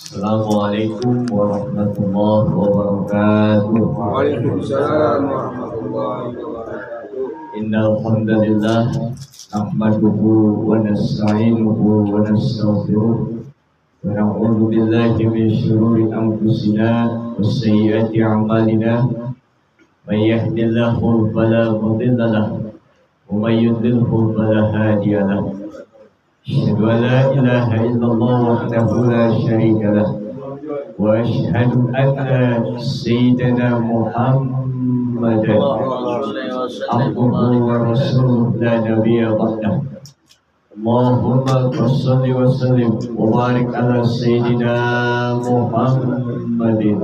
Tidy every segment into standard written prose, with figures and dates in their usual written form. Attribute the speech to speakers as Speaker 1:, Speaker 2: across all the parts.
Speaker 1: Assalamualaikum warahmatullahi wabarakatuh.
Speaker 2: Waalaikumsalam warahmatullahi wabarakatuh.
Speaker 1: Innal hamdalillah nahmaduhu wa nasta'inuhu wa nastaghfiruh wa na'udzu billahi min shururi anfusina wa sayyiati a'malina. May yahdihillahu fala mudilla lahu wa may yudlilhu fala hadiya lahu. Asyhadu an la ilaha illallah wahdahu la syarika lahu wa asyhadu anna sayyidana Muhammadan abduhu wa rasuluhu la nabiyya ba'dahu. Allahumma shalli wa sallim wa barik ala sayyidina Muhammadin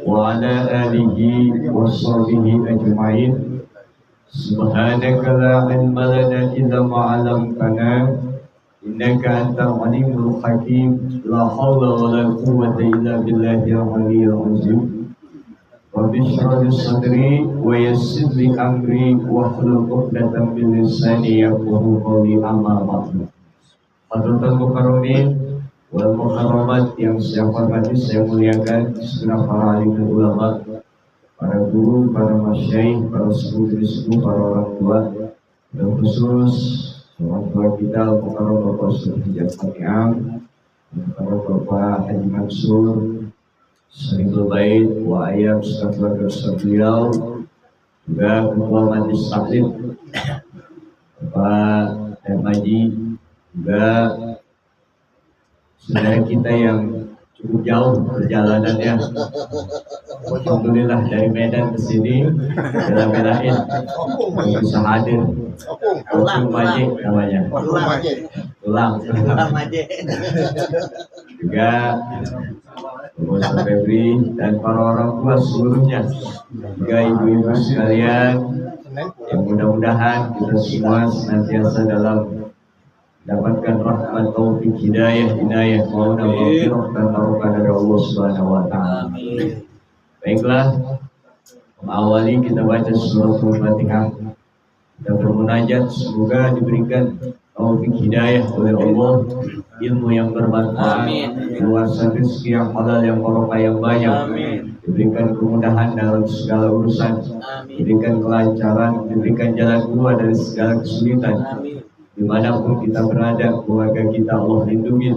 Speaker 1: wa ala alihi wa sahbihi ajma'in. Subhanaka la ilma lana illa ma 'allamtana innaka antal alimul hakim. La haula wa la quwwata illa billahil aliyyil azim. Rabbi shrah li sadri wa yassir li amri wahlul 'uqdatam min lisani yafqahu qawli. Amma ba'du. Hadratul mukarramin wal mukarramat yang saya hormati, saya muliakan, segenap para alim dan ulama, para guru, para masyayikh, para sepuh-sepuh, para orang tua, dan khusus orang tua kita Al-Mukarram Bapak Sulhijat Fatiham, para Bapak Haji Mansur, Sahibul Bait, Wa Ayam, Ustaz Keluarga Ustaz beliau, juga Ketua Majelis Taklim, Bapak Maji, juga saudara kita yang cukup jauh perjalanannya. Alhamdulillah dari Medan ke sini bela-belain bisa hadir. Ulang Majik namanya. Ulang Majik. Juga Bapak Febri dan para orang tua seluruhnya, juga ibu-ibu sekalian, yang mudah-mudahan kita semua senantiasa dalam dapatkan rahmat, taufik, hidayah, inayah, mauna, maghfirah dan barokah dari Allah Subhanahu wa taala. Baiklah, mengawali kita baca surah Al-Fatihah. Kita bermunajat semoga diberikan taufik hidayah oleh Allah, ilmu yang bermanfaat, luasan rezeki yang halal, yang barokah, yang banyak, diberikan kemudahan dalam segala urusan, diberikan kelancaran, diberikan jalan keluar dari segala kesulitan. Dimanapun kita berada, keluarga kita Allah lindungi.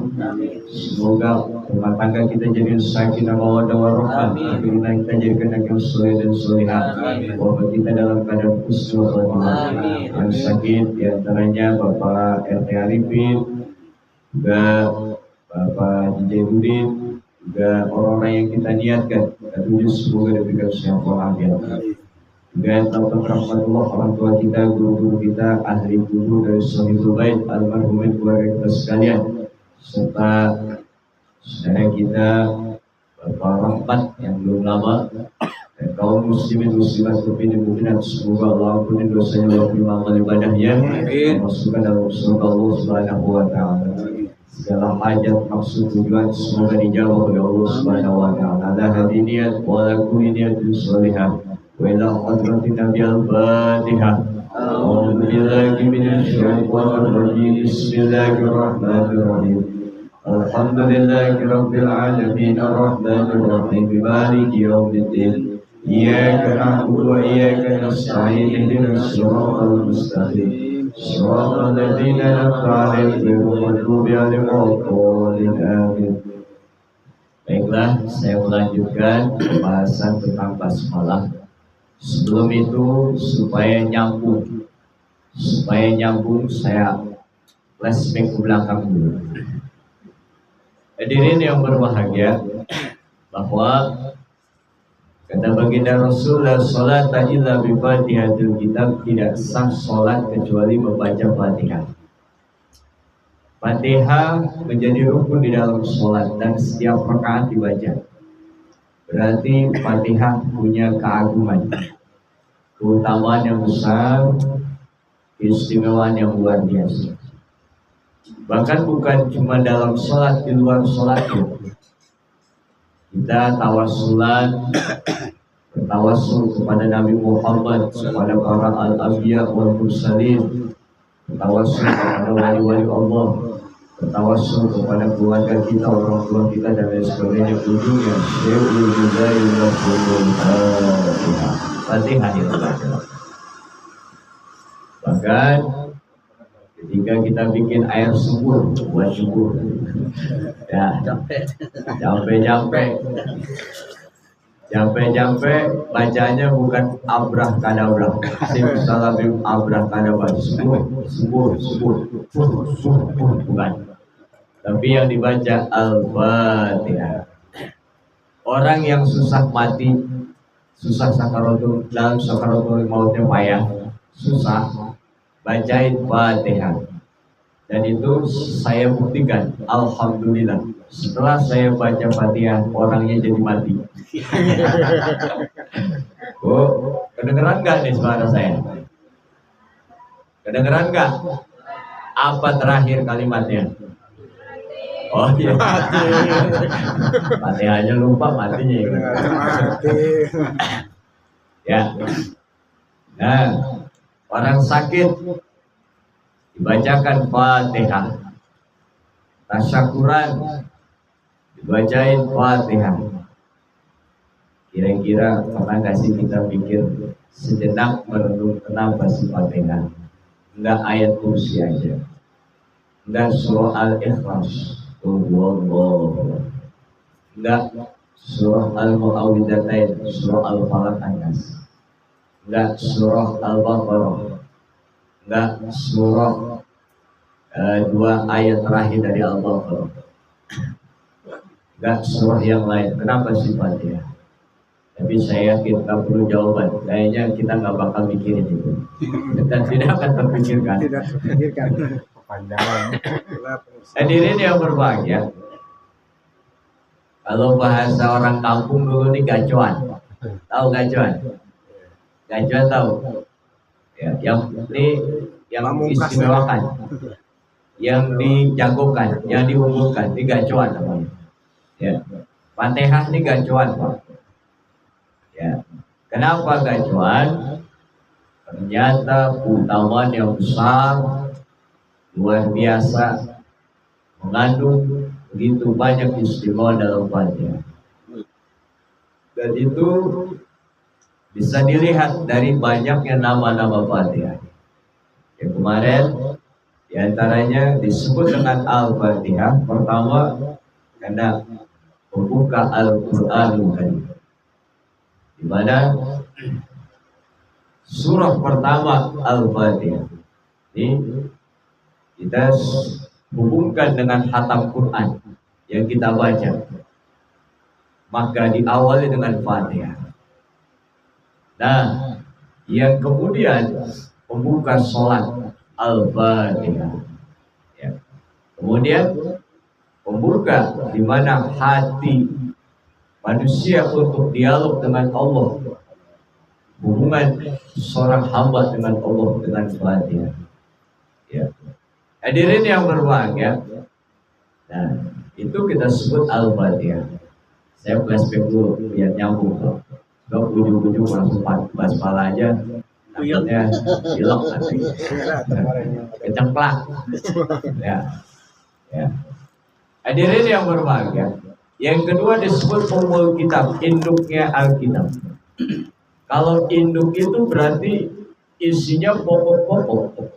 Speaker 1: Semoga rumah tangga kita jadi sakinah mawaddah warahmah, akhirnya kita jadikan akhir soleh dan solehah. Wabah kita dalam keadaan husnul khotimah. Yang sakit diantaranya Bapak RT Arifin, juga Bapak DJ Budin, juga orang-orang yang kita niatkan. Tentunya semoga diberikan sehat walafiat. Dan rahmatullah orang tua kita, guru-guru kita, ahli guru dari Sahibul Bait, almarhumin keluarga kita sekalian, serta saudara kita Bapak Rahmat yang belum lama, dan kaum muslimin muslimat mukminin mukminat, semoga Allah ampuni dosanya, Allah terima amal ibadahnya, masukkan dalam surga Allah Subhanahu wa taala. Segala hajat, maksud, tujuan semoga dijawab oleh Allah Subhanahu wa taala. Ala hadiniyat wa ala kulli niyatin shalihah. Wa ila hadratin Nabi al-Fatihah. A'udzu billahi minasyaitonir rajim. Bismillahirrahmanirrahim. Alhamdulillahi rabbil alamin arrahmanir rahim maliki yaumiddin. Iyyaka na'budu wa iyyaka nasta'in ihdinas siratal mustaqim. Shiratal ladzina an'amta 'alaihim ghairil maghdubi 'alaihim waladdallin. Amin. Baiklah, saya melanjutkan pembahasan tentang basmalah. Sebelum itu, supaya nyambung saya flashback ke belakang dulu. Hadirin yang berbahagia, bahwa kata baginda Rasulullah, salat illa bi fatihatil kitab, tidak sah salat kecuali membaca Fatihah. Fatihah menjadi rukun di dalam salat dan setiap rakaat dibaca. Berarti Fatihah punya keagungan, keutamaan yang besar, keistimewaan yang luar biasa. Bahkan bukan cuma dalam sholat, di luar sholat pun kita bertawassul kepada Nabi Muhammad, kepada para al-anbiya wal mursalin, bertawassul kepada wali-wali Allah, bertawassul kepada keluarga kita, orang tua kita dan lain sebagainya. Ujungnya Syai'ul Muzayyinul Fatihah. Fatihah itu bahkan ketika kita bikin air subur buat subur, ya jampe bacanya bukan abrah kadabra, simsalabim abrah kadabra, subur, bukan. Tapi yang dibaca Al-Fatihah. Orang yang susah mati, susah sakaratul dalam sakaratul mautnya payah, susah, bacain Fatihah. Dan itu saya buktikan, alhamdulillah. Setelah saya baca Fatihah, orangnya jadi mati. Oh, kedengeran nggak nih suara saya? Kedengeran nggak? Apa terakhir kalimatnya? Oh iya. Fatihahnya lupa, matinya. Ya. Nah, orang sakit dibacakan Fatihah. Tasyakuran dibacain Fatihah. Kira-kira pernah gak sih kita pikir sejenak merenung kenapa sih Fatihah? Enggak ayat kursi aja, enggak surah Al-Ikhlas, enggak surah Al-Mu'awwidzatain, surah Al-Falaq An-Nas, enggak surah Al-Baqarah, enggak surah dua ayat terakhir dari Al-Baqarah, enggak surah yang lain. Kenapa sih Fatihah? Tapi saya yakin tak perlu jawaban. Kayaknya kita nggak bakal mikirin itu dan tidak akan terpikirkan.
Speaker 3: Tidak terpikirkan. Kepanjangan.
Speaker 1: Hadirin yang berbahagia, kalau bahasa orang kampung dulu ini gacuan. Tahu gacuan? Gacuan tahu? Ya, yang ini yang istimewakan, yang dijagokan, yang diunggulkan, ini gacuan namanya. Ya, Fatihah ini gacuan, Pak. Ya, kenapa gacuan? Ternyata keutamaan yang besar, luar biasa, mengandung begitu banyak istimewa dalam Fatihah. Dan itu bisa dilihat dari banyaknya nama-nama Fatihah. Yang kemarin diantaranya disebut dengan Al-Fatihah. Pertama karena membuka Al-Quranul Karim, di mana surah pertama Al-Fatihah ini kita hubungkan dengan khatam Quran yang kita baca, maka diawali dengan Fatihah. Nah, yang kemudian membuka sholat Al-Fatihah, ya. Kemudian membuka di mana hati manusia untuk dialog dengan Allah, hubungan seorang hamba dengan Allah dengan Fatihah. Ya. Hadirin yang berbahagia, nah itu kita sebut Al-Fatihah. Saya flashback dulu biar nyambung. Kalau ujung-ujung langsung basmalah aja, takutnya hilok nanti, kecemplak. Ya. Ya. Hadirin yang berbahagia, yang kedua disebut ummul kitab, induknya Alkitab. Kalau induk itu berarti isinya pokok-pokok,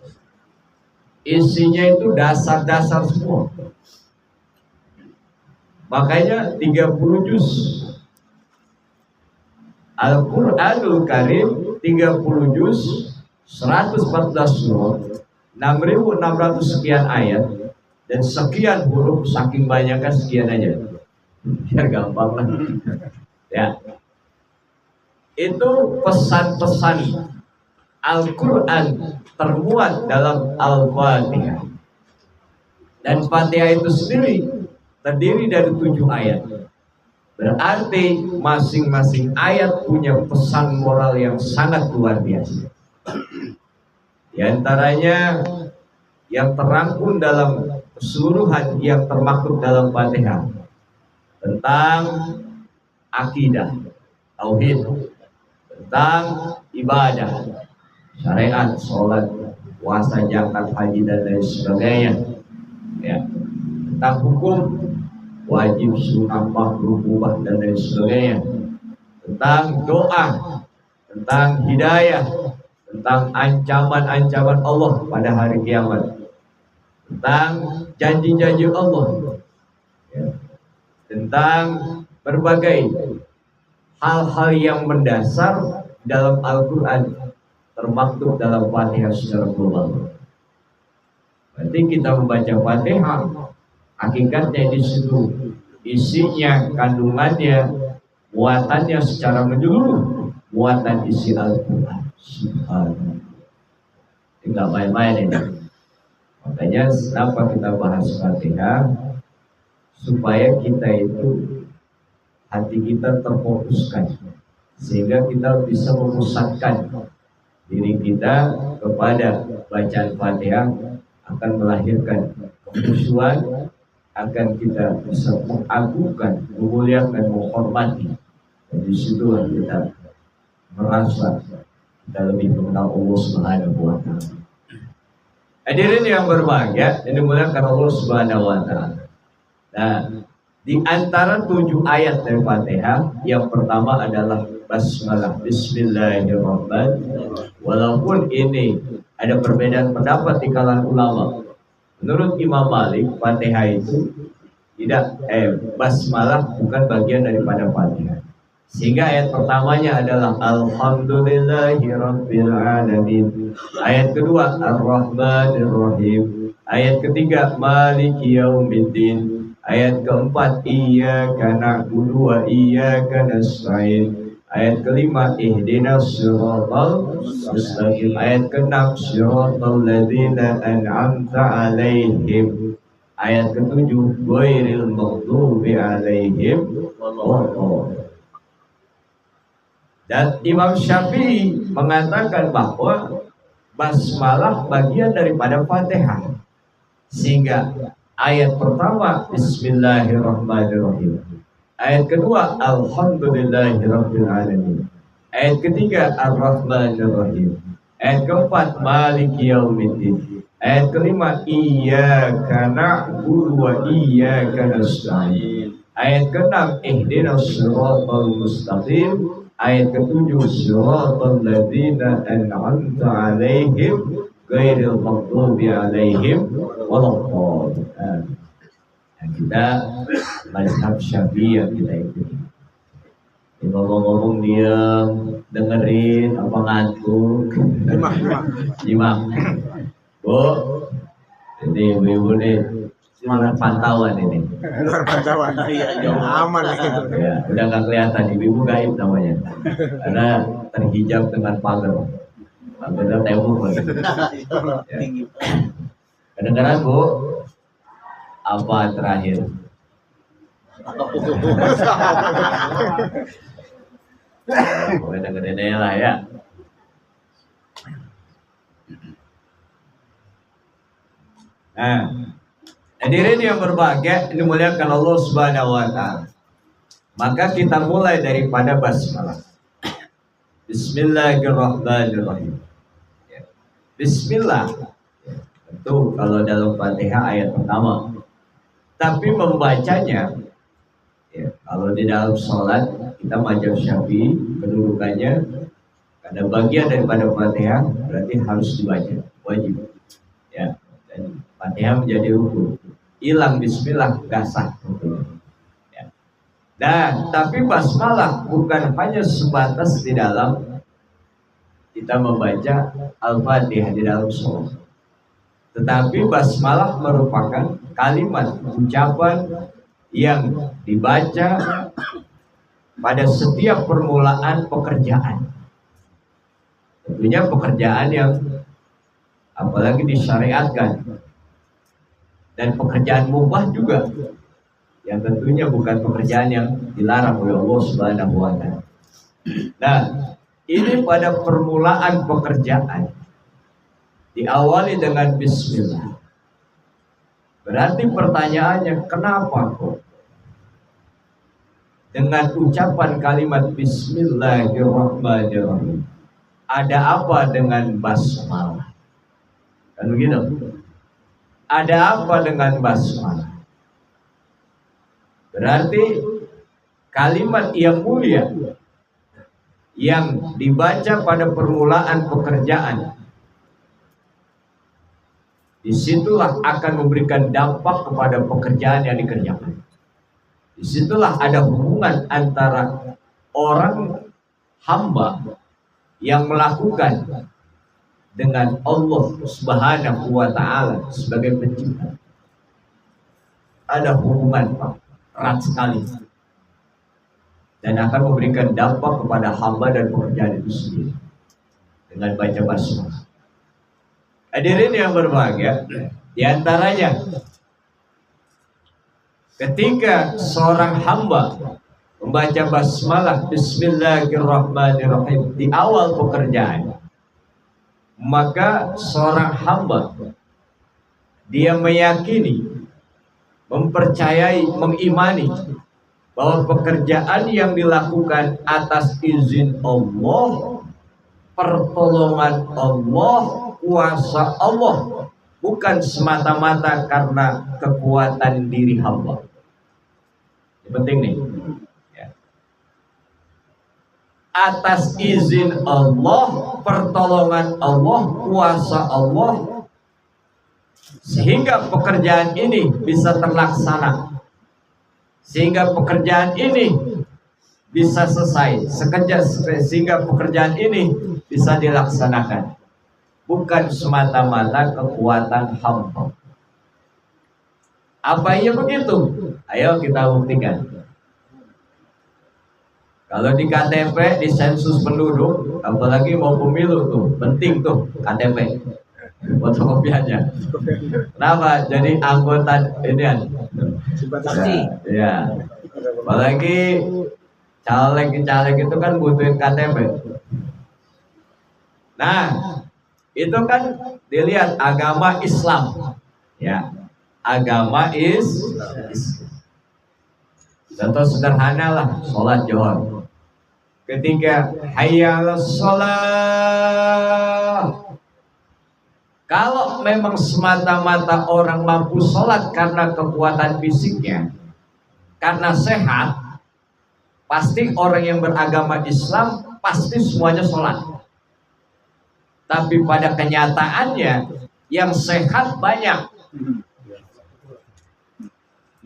Speaker 1: isinya itu dasar-dasar semua. Makanya 30 juz Al-Quranul Karim, 30 juz, 114 surah, 6.600 sekian ayat, dan sekian huruf, saking banyaknya sekian aja. Biar gampang lah. Ya. Itu pesan-pesan Al-Quran termuat dalam Al-Fatihah. Dan Fatihah itu sendiri terdiri dari 7 ayat. Berarti masing-masing ayat punya pesan moral yang sangat luar biasa. Di antaranya yang terangkum dalam keseluruhan yang termaktub dalam Fatihah tentang akidah, tauhid, tentang ibadah, syariat, sholat, puasa, zakat, haji dan lain sebagainya. Ya. tentang hukum wajib, sunnah, makruh, mubah dan lain sebagainya, tentang doa, tentang hidayah, tentang ancaman-ancaman Allah pada hari kiamat, tentang janji-janji Allah, ya, tentang berbagai hal-hal yang mendasar dalam Al-Quran, termaktub dalam Fatihah secara global. Berarti kita membaca Fatihah, hakikatnya di situ isinya, kandungannya, muatannya secara menyeluruh, muatan isi Al-Quran. Subhanallah, tidak main-main ini. Makanya kenapa kita bahas Fatihah, supaya kita itu hati kita terfokuskan, sehingga kita bisa memusatkan diri kita kepada bacaan Fatihah, akan melahirkan kekhusyuan, akan kita bisa mengagungkan, memuliakan, menghormati. Dan disitulah kita merasa kita lebih mengenal Allah Subhanahu wa Ta'ala. Hadirin yang berbahagia, ini dimuliakan Allah Subhanahu wa Ta'ala. Nah, di antara 7 ayat dari Fatihah, yang pertama adalah basmalah, bismillahirrahmanirrahim. Walaupun ini ada perbedaan pendapat di kalangan ulama. Menurut Imam Malik, Fatihah itu tidak basmalah bukan bagian daripada Fatihah. Sehingga ayat pertamanya adalah Alhamdulillahirabbil alamin. Ayat kedua Ar-Rahmanir-Rahim. Ayat ketiga Maliki Yaumiddin. Ayat keempat Iyyaka na'budu wa iyyaka nasta'in. Ayat kelima ihdinas siratal mustaqim. Ayat keenam siratal ladzina an'amta 'alaihim. Ayat ketujuh ghairil maghdubi 'alaihim waladdallin. Dan Imam Syafi'i mengatakan bahwa basmalah bagian daripada Fatihah. Sehingga ayat pertama Bismillahirrahmanirrahim. Ayat kedua Alhamdulillahirabbil alamin. Ayat ketiga Ar-Rahmanir-Rahim. Ayat keempat Maliki Yaumiddin. Ayat kelima Iyyaka na'budu wa iyyaka nasta'in. Ayat keenam ihdinas siratal mustaqim. Ayat ketujuh siratal ladzina an'amta 'alaihim ghairil maghdubi 'alaihim waladdallin. Kita mazhab Syafi'i yang kita ikuti. Ngomong-ngomong diam, dengerin apa ngantuk. Nyimak. Bu, ini ibu nih semangat pantauan ini.
Speaker 3: Luar pantauan. Iya, aman itu.
Speaker 1: Ya, udah nggak kelihatan, ibu gaib namanya. Karena terhijab dengan pagar. Pagar tembok lagi. Ya. Kedengaran Bu? Apa terakhir? Boleh dengerin lah ya. Nah, hadirin yang berbahagia, dimuliakan Allah Subhanahu wa Ta'ala. Maka kita mulai daripada basmalah. Bismillahirrahmanirrahim. Bismillah. Tentu kalau dalam Fatihah ayat pertama. Tapi membacanya, ya, kalau di dalam sholat kita mazhab Syafi'i kedudukannya ada bagian daripada Fatihah, berarti harus dibaca, wajib. Ya, dan Fatihah menjadi rukun. Hilang Bismillah gak sah. Ya. Dan tapi basmalah bukan hanya sebatas di dalam kita membaca Al-Fatihah di dalam sholat. Tetapi basmalah merupakan kalimat ucapan yang dibaca pada setiap permulaan pekerjaan. Tentunya pekerjaan yang apalagi disyariatkan. Dan pekerjaan mubah juga, yang tentunya bukan pekerjaan yang dilarang oleh Allah Subhanahu wa Ta'ala. Nah, ini pada permulaan pekerjaan diawali dengan Bismillah. Berarti pertanyaannya, kenapa kok dengan ucapan kalimat Bismillahirrahmanirrahim ada apa dengan basmalah? Kan begitu? Ada apa dengan basmalah? Berarti kalimat yang mulia yang dibaca pada permulaan pekerjaan, disitulah akan memberikan dampak kepada pekerjaan yang dikerjakan. Disitulah ada hubungan antara orang hamba yang melakukan dengan Allah Subhanahu wa Ta'ala sebagai pencipta. Ada hubungan erat sekali dan akan memberikan dampak kepada hamba dan pekerjaan itu sendiri dengan baca basmalah. Hadirin yang berbahagia, di antaranya ketika seorang hamba membaca basmalah Bismillahirrahmanirrahim di awal pekerjaan, maka seorang hamba dia meyakini, mempercayai, mengimani bahwa pekerjaan yang dilakukan atas izin Allah, pertolongan Allah, kuasa Allah, bukan semata-mata karena kekuatan diri hamba. Ini penting nih. Atas izin Allah, pertolongan Allah, kuasa Allah, sehingga pekerjaan ini bisa terlaksana, sehingga pekerjaan ini bisa selesai sehingga pekerjaan ini bisa dilaksanakan, bukan semata-mata kekuatan hamba. Apa iya begitu? Ayo kita buktikan. Kalau di KTP, di sensus penduduk, apalagi mau pemilu tuh, penting tuh KTP, fotokopiannya. Kenapa? Jadi anggota ini
Speaker 3: Simpati.
Speaker 1: ya. Apalagi caleg itu kan butuhin KTP. Nah, itu kan dilihat agama Islam, ya. Agama Islam. Contoh sederhana lah, sholat Johor. Ketika hayya 'alas shalah, kalau memang semata-mata orang mampu sholat karena kekuatan fisiknya, karena sehat, pasti orang yang beragama Islam pasti semuanya sholat. Tapi pada kenyataannya yang sehat banyak,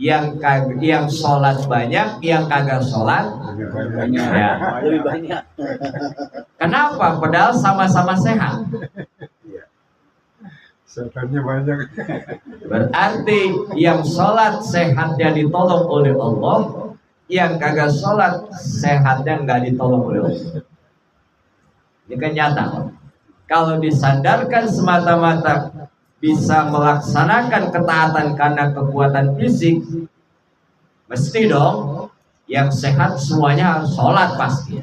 Speaker 1: yang sholat banyak, yang kagak sholat
Speaker 3: Banyak.
Speaker 1: ya.
Speaker 3: Lebih banyak.
Speaker 1: Kenapa? Padahal sama-sama sehat.
Speaker 3: Setannya banyak.
Speaker 1: Berarti yang sholat sehatnya ditolong oleh Allah, yang kagak sholat sehatnya nggak ditolong oleh Allah. Ini kan nyata. Kalau disandarkan semata-mata bisa melaksanakan ketaatan karena kekuatan fisik, mesti dong yang sehat semuanya harus sholat pasti.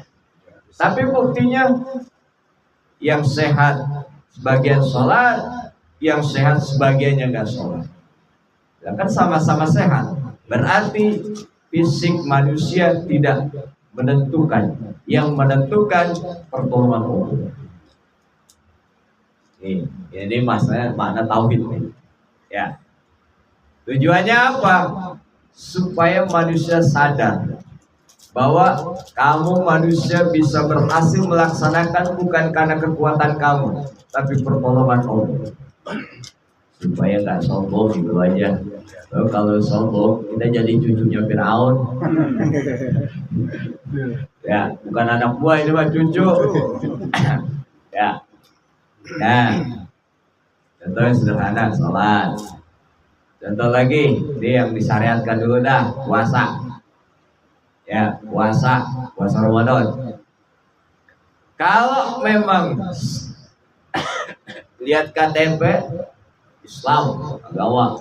Speaker 1: Tapi buktinya yang sehat sebagian sholat, yang sehat sebagiannya nggak sholat. Ya kan sama-sama sehat. Berarti fisik manusia tidak menentukan. Yang menentukan pertolongan Allah. Ini masalah makna tauhid nih. Ya. Tujuannya apa? Supaya manusia sadar bahwa kamu manusia bisa berhasil melaksanakan bukan karena kekuatan kamu, tapi pertolongan Allah. Supaya nggak sombong gitu aja. Kalau sombong kita jadi cucunya Firaun. Ya, bukan anak buah, ini mah cucu. Ya. Nah, contoh sederhana, sholat. Contoh lagi, ini yang disyariatkan dulu dah, puasa. Ya, puasa Ramadan. Kalau memang lihat KTP Islam, agama,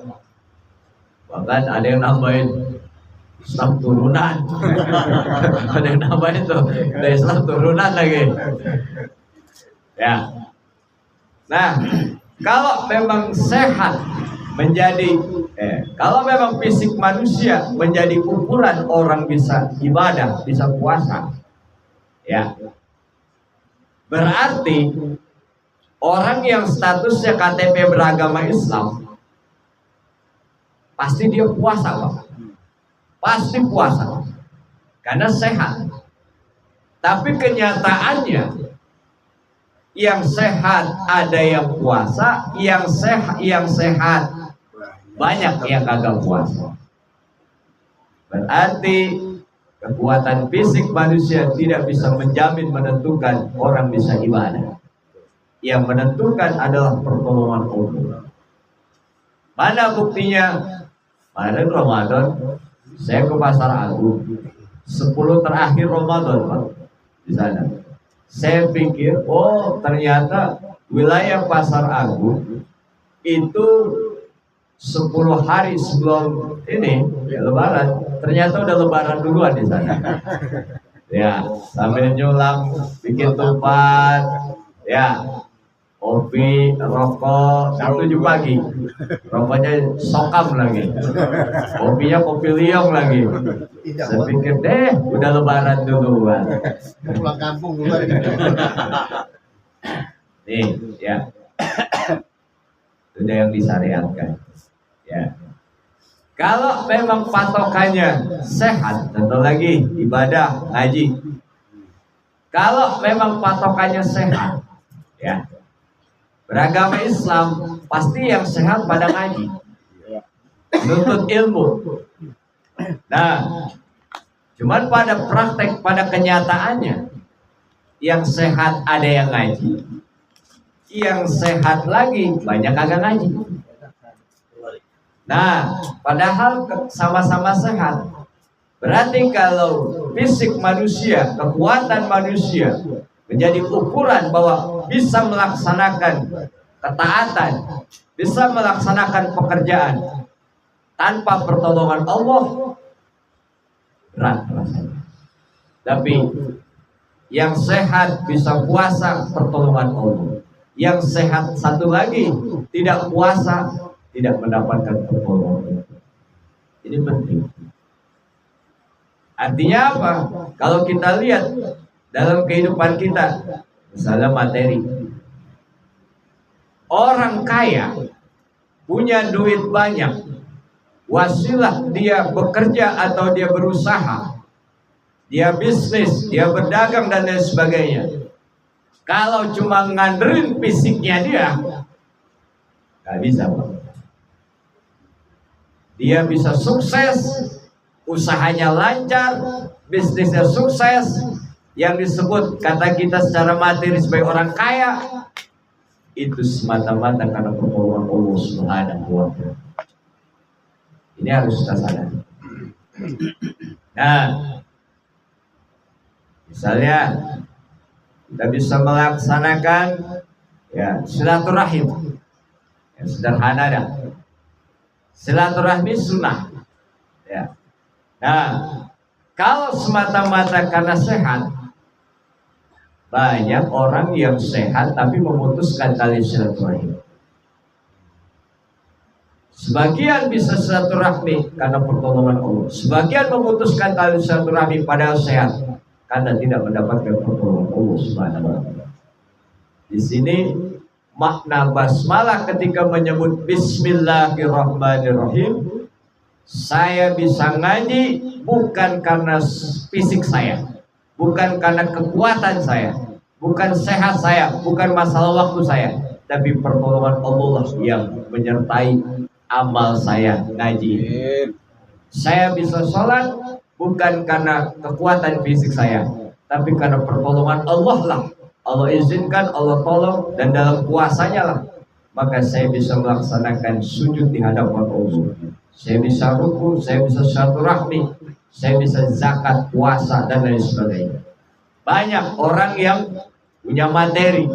Speaker 1: bahkan ada yang nambahin Islam turunan. Ada yang nambahin tuh, ada Islam turunan lagi. Ya. Nah, kalau memang sehat menjadi, kalau memang fisik manusia menjadi ukuran orang bisa ibadah, bisa puasa, ya, berarti orang yang statusnya KTP beragama Islam pasti dia puasa, Pak. pasti puasa karena sehat. Tapi kenyataannya yang sehat ada yang puasa, yang sehat banyak yang gagal puasa. Berarti kekuatan fisik manusia tidak bisa menjamin menentukan orang bisa ibadah. Yang menentukan adalah pertolongan Allah. Mana buktinya? Kemarin Ramadan saya ke Pasar Agung 10 terakhir Ramadan, Pak, di sana. Saya pikir, oh ternyata wilayah Pasar Agung itu 10 hari sebelum ini Lebaran, ternyata udah Lebaran duluan di sana. Ya, sambil nyulam, bikin tupat, ya, kopi, rokok, 7 pagi, rokoknya sokam lagi, kopinya kopi liong lagi. Saya pikir deh, udah Lebaran duluan.
Speaker 4: Pulang kampung duluan.
Speaker 1: Nih, ya, sudah yang disyariatkan. Ya, kalau memang patokannya sehat, tentu lagi ibadah ngaji. Kalau memang patokannya sehat, ya, beragama Islam pasti yang sehat pada ngaji, nuntut ilmu. Nah, cuman pada praktek, pada kenyataannya, yang sehat ada yang ngaji, yang sehat lagi banyak kagak ngaji. Nah, padahal sama-sama sehat. Berarti kalau fisik manusia, kekuatan manusia menjadi ukuran bahwa bisa melaksanakan ketaatan, bisa melaksanakan pekerjaan tanpa pertolongan Allah, berat rasanya. Tapi yang sehat bisa puasa pertolongan Allah. Yang sehat satu lagi tidak puasa, tidak mendapatkan pertolongan. Ini penting. Artinya apa? Kalau kita lihat dalam kehidupan kita, misalnya materi, orang kaya punya duit banyak, wasilah dia bekerja atau dia berusaha, dia bisnis, dia berdagang dan lain sebagainya. Kalau cuma ngandelin fisiknya dia, nggak bisa, Pak. Dia bisa sukses, usahanya lancar, bisnisnya sukses, yang disebut kata kita secara materi sebagai orang kaya, itu semata-mata karena pertolongan Allah Subhanahu wa Ta'ala. Ini harus kita sadari. Nah, misalnya kita bisa melaksanakan ya silaturahim, yang sederhana dah. Silaturahmi sunnah. Ya. Nah, kalau semata-mata karena sehat, banyak orang yang sehat tapi memutuskan tali silaturahim. Sebagian bisa silaturahmi karena pertolongan Allah. Sebagian memutuskan tali silaturahmi padahal sehat karena tidak mendapatkan pertolongan Allah Subhanahu wa Ta'ala. Di sini makna basmalah ketika menyebut Bismillahirrahmanirrahim, saya bisa ngaji bukan karena fisik saya, bukan karena kekuatan saya, bukan sehat saya, bukan masalah waktu saya, tapi pertolongan Allah yang menyertai amal saya ngaji. Saya bisa sholat bukan karena kekuatan fisik saya, tapi karena pertolongan Allah lah. Allah izinkan, Allah tolong, dan dalam kuasanya lah, maka saya bisa melaksanakan sujud di hadapan Allah. Saya bisa ruku, saya bisa silaturahmi, saya bisa zakat, puasa, dan lain sebagainya. Banyak orang yang punya materi.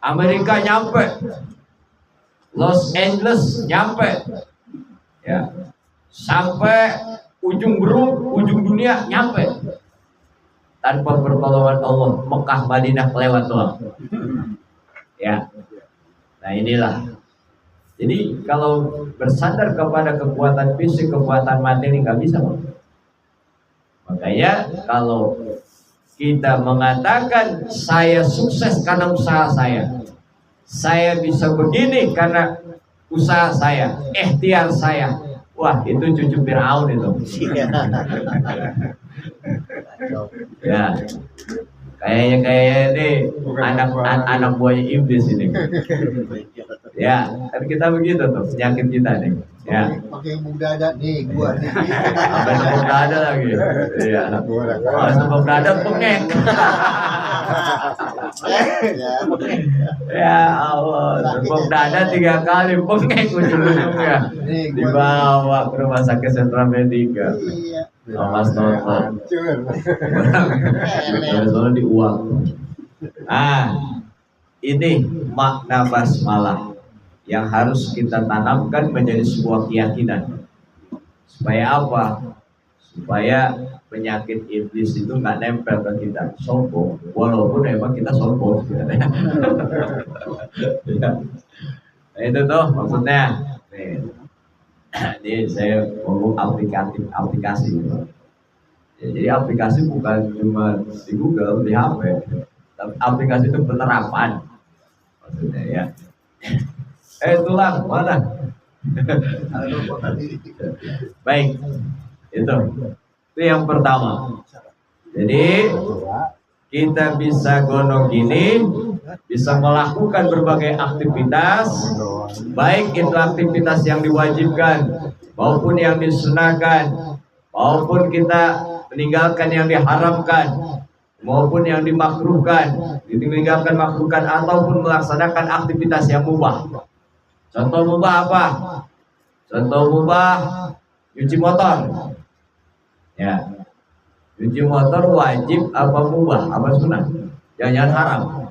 Speaker 1: Amerika nyampe, Los Angeles nyampe, ya, sampai ujung dunia nyampe. Tanpa pertolongan Allah, Mekah, Madinah kelewat doang. Ya, nah inilah. Jadi kalau bersandar kepada kekuatan fisik, kekuatan materi nggak bisa, Pak. Makanya kalau kita mengatakan saya sukses karena usaha saya bisa begini karena usaha saya, ikhtiar saya, Wah, itu cucu Firaun itu. Ya, kayaknya ini anak buahnya iblis ini. Ya, kan kita begitu tuh penyakit kita nih. Ya,
Speaker 4: pakai muda ada nih gua nih.
Speaker 1: sampai sebab ada lagi. Iya. Oh, sebab ada pengek. Ya Allah, sebab ada 3 kali pengek ujung-ujungnya. Dibawa ke rumah sakit Sentra Medika.
Speaker 4: Iya.
Speaker 1: Mas Toto.
Speaker 3: Hancur.
Speaker 1: Soalnya di uang. Ini makna basmalah yang harus kita tanamkan menjadi sebuah keyakinan. Supaya apa? Supaya penyakit iblis itu nggak nempel ke kita. Sombong, walaupun emang kita sombong sebenarnya. Nah, itu tuh maksudnya. Ini saya ngomong aplikasi. Ya, jadi aplikasi bukan cuma di Google, di HP. Tapi aplikasi itu penerapan. Maksudnya ya. Tulang mana? Baik, itu yang pertama. Jadi kita bisa gonong gini, bisa melakukan berbagai aktivitas, baik itu aktivitas yang diwajibkan maupun yang disunahkan, maupun kita meninggalkan yang diharamkan, maupun yang dimakruhkan, meninggalkan makruhkan ataupun melaksanakan aktivitas yang mubah. Contoh mubah apa? Contoh mubah cuci motor. Ya. Cuci motor wajib apa mubah? Apa sunnah? Jangan haram.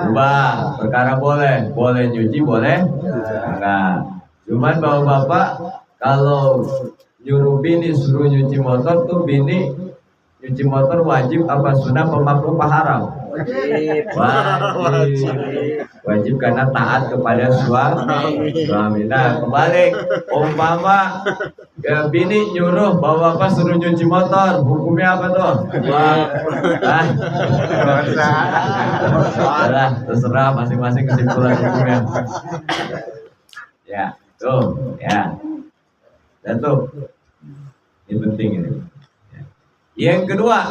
Speaker 1: Mubah. Perkara boleh nyuci, boleh enggak. Cuman bapak-bapak kalau nyuruh bini suruh nyuci motor tuh bini nyuci motor wajib apa sunnah, pemakruh apa haram? Wajib karena taat kepada suami. Nah, kebalik umpama bini nyuruh bahwa bapak suruh nyuci motor, hukumnya apa tuh? Terserah masing-masing kesimpulan hukumnya. Ya, tuh, ya. Dan tuh, ini penting ini. Yang kedua,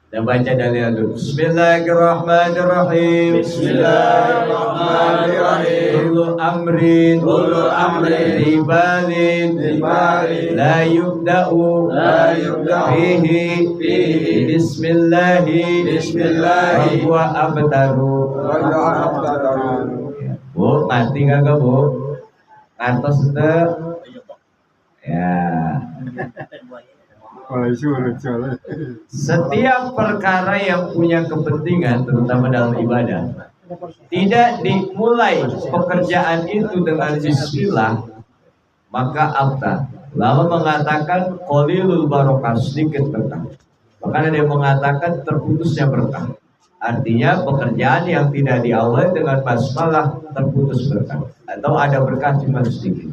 Speaker 1: kita baca dalil dulu. Bismillahirrahmanirrahim.
Speaker 2: Bismillahirrahmanirrahim.
Speaker 1: Kullu amrin ribalin la yubda'u fihi bismillahi wa abtaru. Bu, mati kagak bu? Kantos itu ya. Setiap perkara yang punya kepentingan, terutama dalam ibadah, tidak dimulai pekerjaan itu dengan bismillah, maka abtar. Lalu mengatakan qalilul barokah, sedikit berkah. Bahkan ada yang mengatakan terputusnya berkah. Artinya pekerjaan yang tidak diawali dengan basmalah terputus berkah, atau ada berkah cuma sedikit.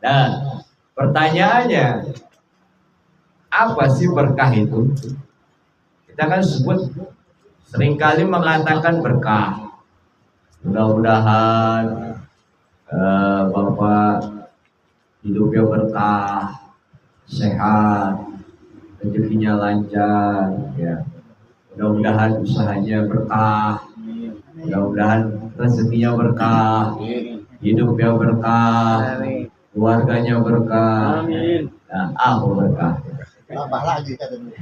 Speaker 1: Nah, pertanyaannya, apa sih berkah itu? Kita kan sebut seringkali mengatakan berkah. Mudah-mudahan Bapak hidupnya berkah, sehat, rezekinya lancar, ya. Mudah-mudahan usahanya berkah, mudah-mudahan rezekinya berkah, hidupnya berkah, keluarganya berkah. Nah, aku berkah.
Speaker 4: Tambah lagi katanya.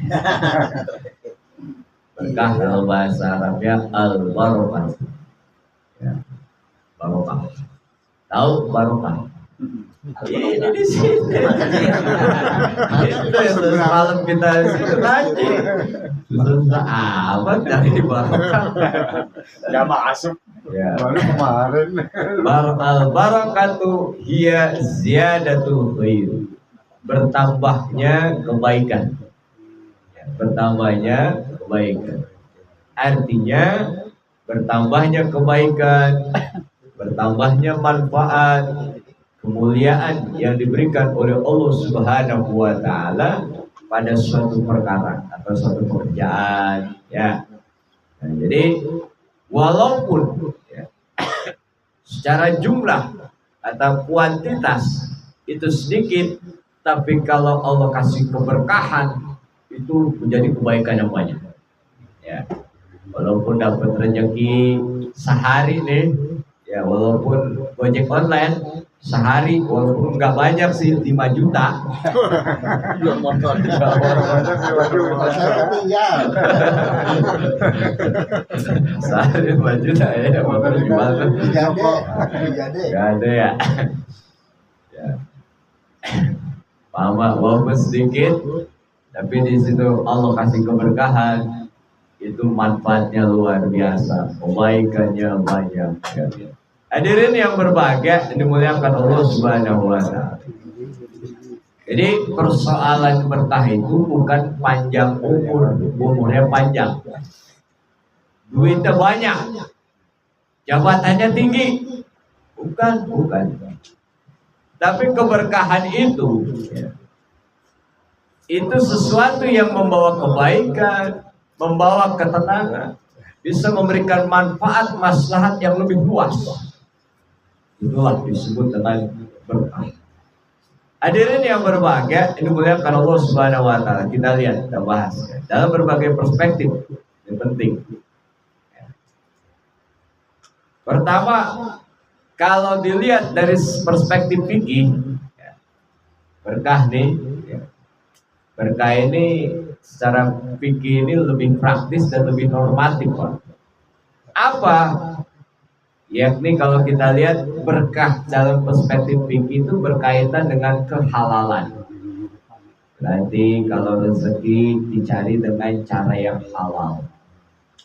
Speaker 1: Berkah kalau bahasa Arabnya al-barokah. Ya, barokah. Tahu barokah? Ini di sini. Itu yang semalam kita situ ngaji. Susah amat dari barokah.
Speaker 3: Ya masuk.
Speaker 1: Ya.
Speaker 3: Baru kemarin.
Speaker 1: Al-barakatu hiya ziyadatul khair. Bertambahnya kebaikan. Ya, bertambahnya kebaikan. Artinya bertambahnya kebaikan, bertambahnya manfaat, kemuliaan yang diberikan oleh Allah Subhanahu wa taala pada suatu perkara atau suatu pekerjaan, ya. Nah, jadi walaupun ya, secara jumlah atau kuantitas itu sedikit, tapi kalau Allah kasih keberkahan itu menjadi kebaikan yang banyak. Ya, walaupun dapat rezeki sehari nih, ya walaupun Gojek online sehari, walaupun nggak banyak sih 5 juta.
Speaker 4: Jual motor. Saya tinggal.
Speaker 1: Sehari 5 juta ya, motor gimana?
Speaker 4: Jadi.
Speaker 1: Gak ada ya. Ya. Paham, walaupun sedikit, tapi di situ Allah kasih keberkahan, itu manfaatnya luar biasa, kebaikannya banyak. Ya. Hadirin yang berbahagia, dimuliakan Allah Subhanahu wa Ta'ala. Jadi persoalan berkah itu bukan panjang umur, umurnya panjang, duitnya banyak, jabatannya tinggi, bukan. Tapi keberkahan itu, itu sesuatu yang membawa kebaikan, membawa ketenangan, bisa memberikan manfaat maslahat yang lebih luas. Itulah disebut dengan berkah. Hadirin yang berbahagia, ini dimuliakan Allah Subhanahu wa Ta'ala. Kita lihat, kita bahas dalam berbagai perspektif yang penting. Pertama, kalau dilihat dari perspektif fikih, berkah nih, berkah ini secara fikih ini lebih praktis dan lebih normatif, Pak. Apa? Yakni kalau kita lihat berkah dalam perspektif fikih itu berkaitan dengan kehalalan. Berarti kalau rezeki dicari dengan cara yang halal,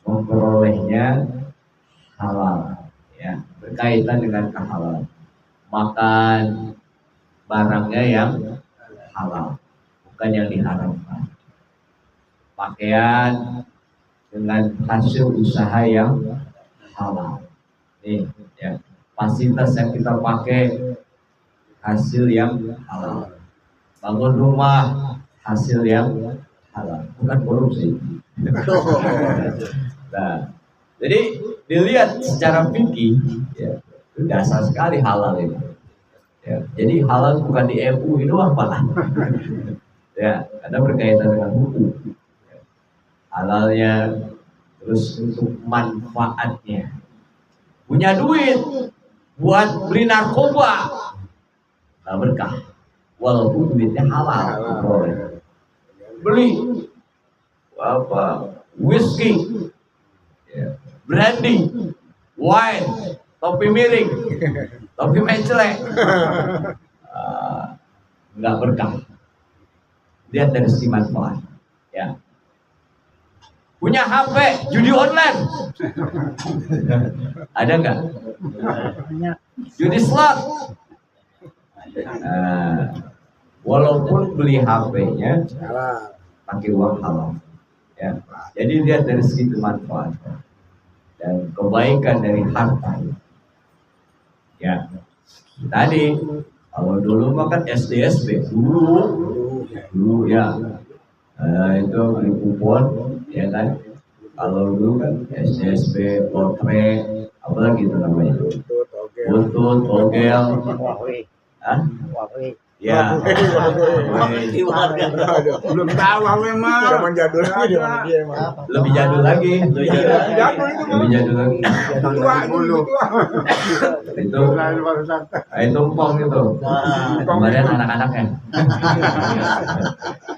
Speaker 1: memperolehnya halal, ya, berkaitan dengan kehalalan. Makan barangnya yang halal, bukan yang diharamkan. Pakaian dengan hasil usaha yang halal. Nih, ya, fasilitas yang kita pakai hasil yang halal. Bangun rumah hasil yang halal, bukan korupsi. Nah, jadi dilihat secara fikih, ya, itu dasar sekali halal itu. Ya, jadi halal bukan di MUI doang, Pak. Ya, ada berkaitan dengan hukum. Halalnya, terus untuk manfaatnya. Punya duit buat beli narkoba, nggak berkah. Walaupun duitnya halal, beli apa? Whisky, ya, brandy, wine, topi miring, topi menceleng, nggak berkah. Lihat dari sisi manfaat, ya. Punya HP judi online, ada nggak? Judi slot. Walaupun beli HP-nya pakai uang halal, ya. Jadi lihat dari segi manfaat dan kebaikan dari harta. Ya, tadi kalau dulu makan SDSB dulu ya, itu beli kupon. Ya kan, kalau dulu kan SDSB, lotre, apalagi itu namanya, buntut, togel, ya,
Speaker 2: belum tahu memang zaman jadul lagi,
Speaker 1: lebih jadul lagi, lebih jadul lagi, itu empong itu, kemarin anak-anaknya.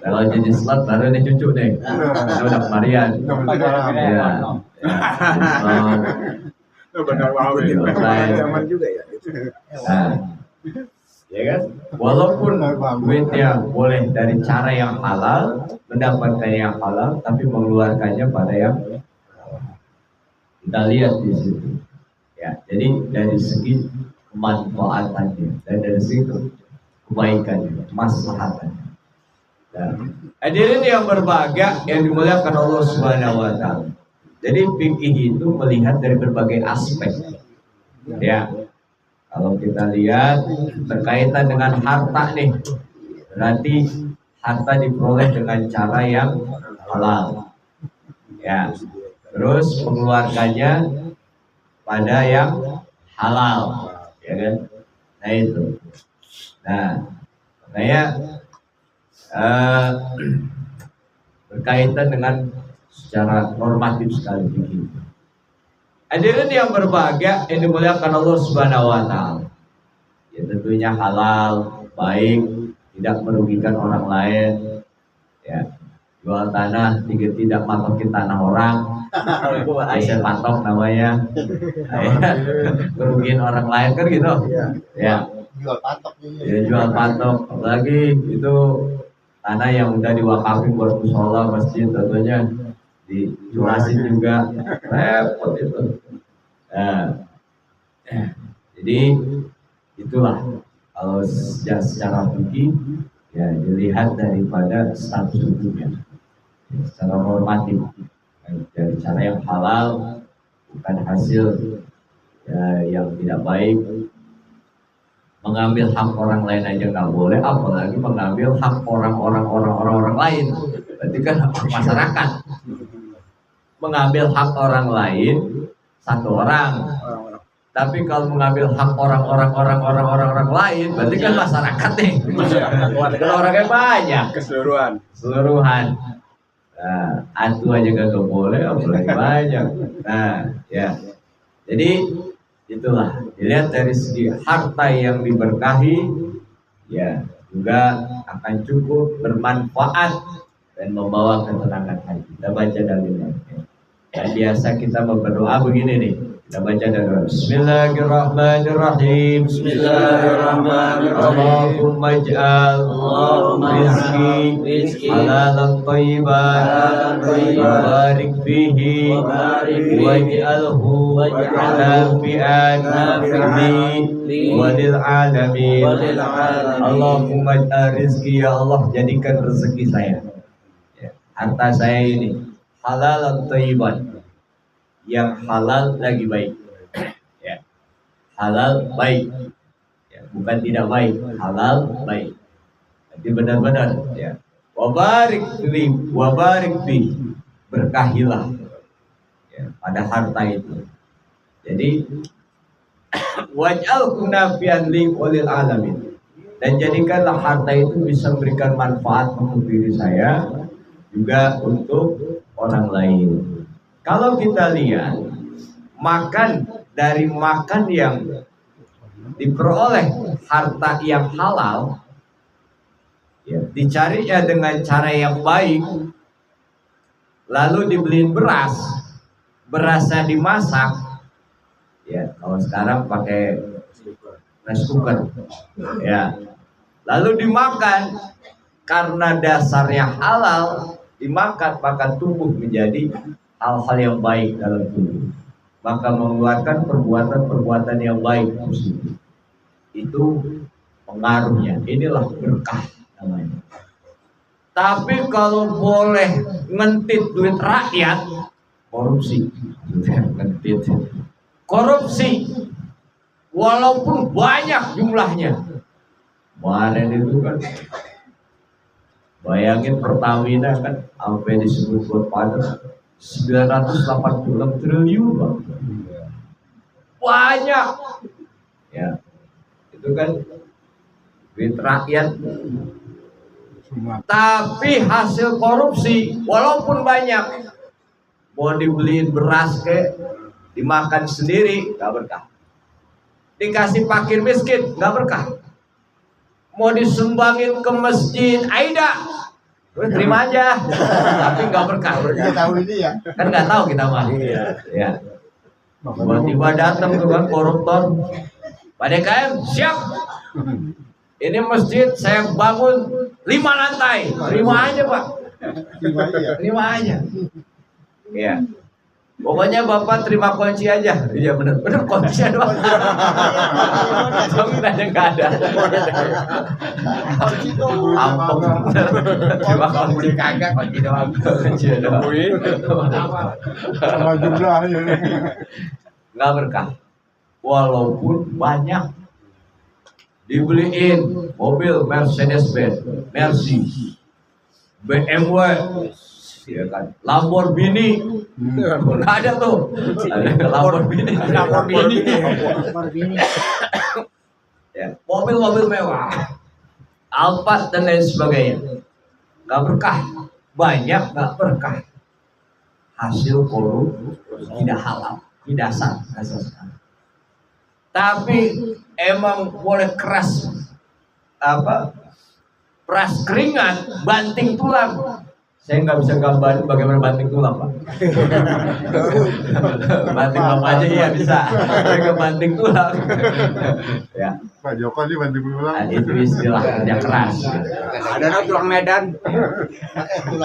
Speaker 1: Kalau jadi slot baru ini cucu deh, itu udah kemarian, ya,
Speaker 2: zaman juga ya.
Speaker 1: Ya kan, walaupun duitnya boleh dari cara yang halal, mendapatkan yang halal, tapi mengeluarkannya pada yang halal. Kita lihat di situ, ya. Jadi dari segi kemanfaatannya dan dari segi kebaikannya, maslahatannya. Hadirin yang berbahagia yang dimuliakan Allah Subhanahu wa Ta'ala. Jadi fikih itu melihat dari berbagai aspek. Ya. Kalau kita lihat berkaitan dengan harta nih, berarti harta diperoleh dengan cara yang halal. Ya. Terus mengeluarkannya pada yang halal, ya kan? Nah itu. Nah, makanya berkaitan dengan secara normatif sekali begini. Hadirin yang berbahagia, yang dimuliakan Allah Subhanahu wa taala. Ya tentunya halal, baik, tidak merugikan orang lain. Ya, jual tanah tidak matokin tanah orang. Saya patok namanya. Merugikan orang lain kan gitu. Ya.
Speaker 4: Jual patok ini.
Speaker 1: Ya jual patok, apalagi itu tanah yang udah diwakafin buat musola masjid, tentunya dijelasin juga repot itu. Jadi itulah kalau secara fikih ya dilihat daripada status hukumnya, secara normatif dari cara yang halal, bukan hasil yang tidak baik. Mengambil hak orang lain aja nggak boleh, apalagi mengambil hak orang lain. Berarti kan hak masyarakat. Mengambil hak orang lain satu orang. Tapi kalau mengambil hak orang lain, berarti kan masyarakat nih. Kalau orangnya banyak. Keseluruhan. Nah, atu aja gak boleh, apalagi banyak. Nah, ya. Jadi itulah dilihat dari segi harta yang diberkahi, ya juga akan cukup bermanfaat dan membawa ketenangan hati. Kita baca dalilnya. Dan biasa kita berdoa begini nih. Kita baca dalil. Bismillahirrahmanirrahim.
Speaker 5: Bismillahirrahmanirrahim.
Speaker 1: Allahumma ij'al rizqi halalan thayyiban wa barik fihi waj'alhu nafi'an li wa lil alamin. Allahumma ij'al rizqi, ya Allah jadikan rezeki saya, harta saya ini halalan thayyiban, yang halal lagi baik, ya. Halal baik, ya. Bukan tidak baik, halal baik. Jadi benar-benar, ya. Wabarik fi, berkahilah, ya, pada harta itu. Jadi waj'al kunafian li walil alamin, dan jadikanlah harta itu bisa memberikan manfaat untuk diri saya juga untuk orang lain. Kalau kita lihat makan dari makan yang diperoleh harta yang halal, ya, dicarinya dengan cara yang baik, lalu dibeliin berasnya dimasak, ya kalau sekarang pakai rice cooker, ya, lalu dimakan karena dasarnya halal, dimakan maka tumbuh menjadi hal-hal yang baik dalam tubuh, maka mengeluarkan perbuatan yang baik positif. Itu pengaruhnya, inilah berkah namanya. Tapi kalau boleh ngentit duit rakyat, korupsi. Korupsi walaupun banyak jumlahnya. Kemarin itu kan bayangin Pertamina kan sampai disebut buat pada 986 triliun, Bang. Banyak. Ya. Itu kan duit rakyat. Tapi hasil korupsi walaupun banyak, mau dibeliin beras ke, dimakan sendiri gak berkah. Dikasih fakir miskin gak berkah. Mau disumbangin ke masjid Aida, terima aja, tapi nggak berkah.
Speaker 4: Kita tahu ini ya.
Speaker 1: Kan nggak tahu kita mah. Ya. Tiba-tiba datang tuh kan koruptor. Pak DKM siap. Ini masjid saya bangun 5 lantai. Terima aja Pak. Terima aja. Ya. Pokoknya Bapak terima kunci aja. Iya benar kunci doang. Bangunannya nggak ada. Ampun. Terima kunci kagak, kunci doang. Kunci doang.
Speaker 3: Sama jumlahnya nih.
Speaker 1: Nggak berkah. Walaupun banyak. Dibeliin mobil Mercedes-Benz, Mercy, BMW, ya kan. Lamborghini, nggak ada tuh. Ada Lamborghini. Ya, mobil-mobil mewah, Alphard dan lain sebagainya. Nggak berkah, banyak nggak berkah. Hasil korupsi tidak halal, tidak sah asasnya. Tapi emang boleh keras peras keringat, banting tulang. Saya nggak bisa gambarin bagaimana banting tulang, Pak. Banting apa aja iya bisa. Saya nggak banting tulang. Ya.
Speaker 3: Pak Joko ini bantu pulang.
Speaker 1: Nah, itu istilah kerja keras.
Speaker 2: Ada tulang Medan.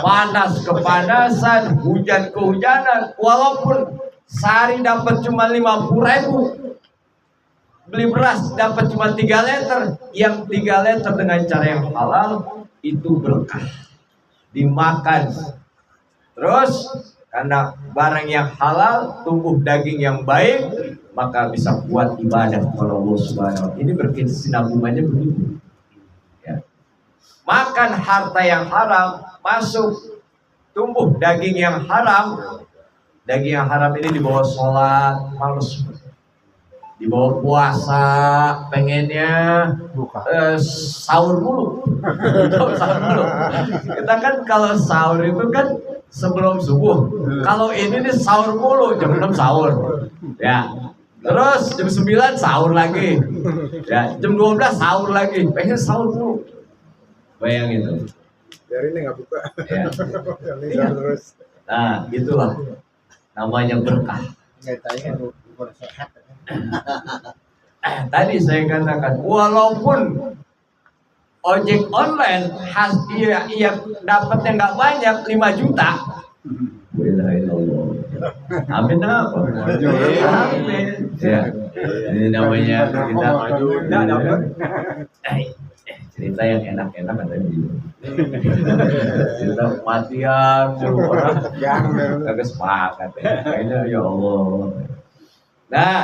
Speaker 1: Panas kepanasan, hujan kehujanan. Walaupun sehari dapat cuma 50.000, beli beras dapat cuma 3 liter. Yang 3 liter dengan cara yang halal itu berkah. Dimakan. Terus karena barang yang halal, tumbuh daging yang baik, maka bisa buat ibadah kepada Allah Subhanahu wa Ta'ala. Ini berkesinambungannya begitu. Ya. Makan harta yang haram, masuk tumbuh daging yang haram. Daging yang haram ini dibawa sholat, males. Dibawa puasa, pengennya sahur mulu. Sahur mulu. Kita kan kalau sahur itu kan sebelum subuh. Kalau ini nih sahur mulu, jam 6 sahur. Ya. Terus jam 9 sahur lagi. Ya, jam 12 sahur lagi. Pengen sahur mulu. Bayangin tuh.
Speaker 2: Biar ini nggak buka.
Speaker 1: Ya.
Speaker 2: Ini terus.
Speaker 1: Nah, itulah namanya berkah. Tadi saya katakan, walaupun ojek online ia dapatnya nggak banyak, 5 juta. Amin apa? Amin. Ya, ini namanya kita dapat. Cerita yang enak-enak katanya gitu. Cerita kematian suruh orang kagak sepakat. Kayaknya ya Allah. Nah,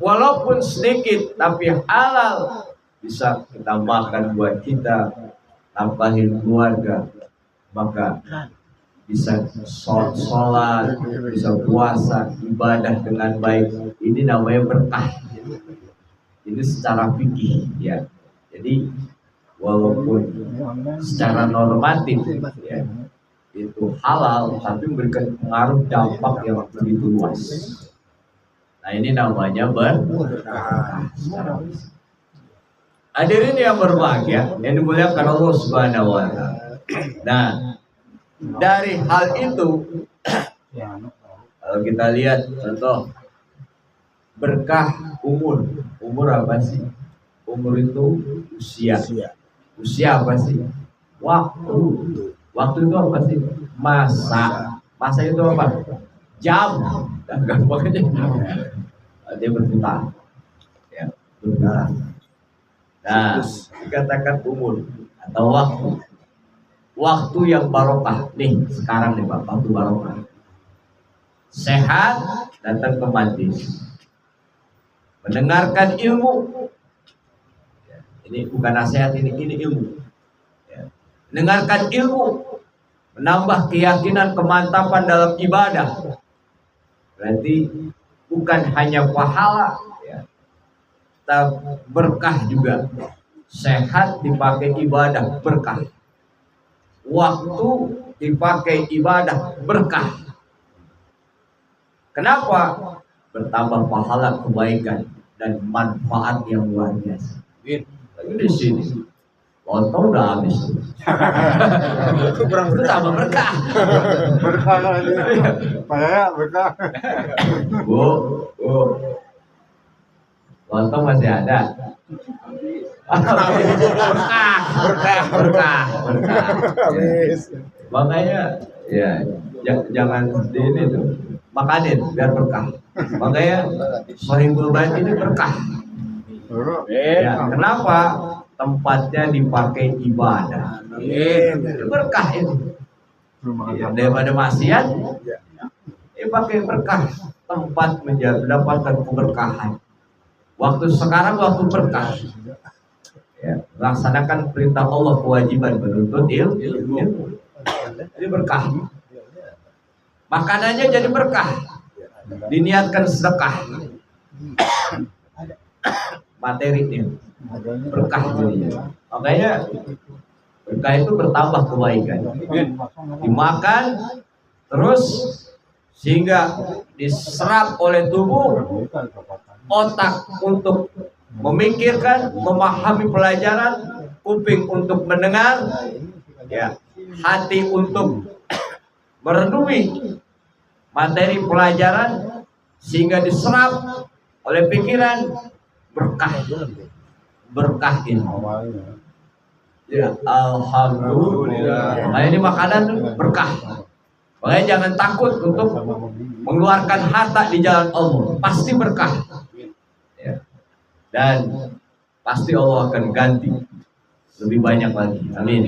Speaker 1: walaupun sedikit tapi halal, bisa kita makan buat kita, tambahin keluarga, maka bisa sholat, bisa puasa, ibadah dengan baik. Ini namanya berkah. Ini secara fikih, ya. Jadi walaupun secara normatif, ya, itu halal, tapi memberikan pengaruh dampak yang begitu luas. Nah, ini namanya berkah. Hadirin yang berbahagia, yang dimuliakan Allah Subhanahu wa Ta'ala. Nah, dari hal itu, kalau kita lihat contoh berkah umur. Umur apa sih? Umur itu usia. Usia apa sih? Waktu. Waktu itu apa sih? Masa. Masa itu apa? Jam. Dan gampangnya dia berputar. Ya, berputar. Nah, dikatakan umur atau waktu. Waktu yang barokah. Nih, sekarang nih Pak, waktu barokah. Sehat, datang ke majlis. Mendengarkan ilmu. Ini bukan nasihat, ini ilmu. Ya. Mendengarkan ilmu, menambah keyakinan, kemantapan dalam ibadah. Berarti bukan hanya pahala, ya, tapi berkah juga. Sehat dipakai ibadah, berkah. Waktu dipakai ibadah, berkah. Kenapa? Bertambah pahala, kebaikan dan manfaat yang luar biasa. Tapi di sini lontong udah habis. Itu tambah berkah.
Speaker 3: Berkah lagi. Saya berkah.
Speaker 1: Bu, lontong masih ada. Berkah.
Speaker 2: Habis.
Speaker 1: Makanya ya jangan di ini tuh. Makanin biar berkah. Makanya Sohibul Bait ini berkah. Ya, kenapa? Tempatnya dipakai ibadah. Berkah ini. Ya, daripada maksiat, pakai berkah. Tempat mendapatkan keberkahan. Waktu sekarang waktu berkah. Ya, laksanakan perintah Allah, kewajiban menuntut ilmu. Jadi berkah. Makanannya jadi berkah. Diniatkan sedekah. Materinya berkah jadinya. Makanya berkah itu bertambah kebaikan. Dimakan terus sehingga diserap oleh tubuh, otak untuk memikirkan, memahami pelajaran, kuping untuk mendengar, ya, hati untuk merenungi materi pelajaran sehingga diserap oleh pikiran, berkah ini. Ya, alhamdulillah. Nah, ini makanan berkah. Makanya jangan takut untuk mengeluarkan harta di jalan Allah. Pasti berkah. Ya. Dan pasti Allah akan ganti lebih banyak lagi. Amin.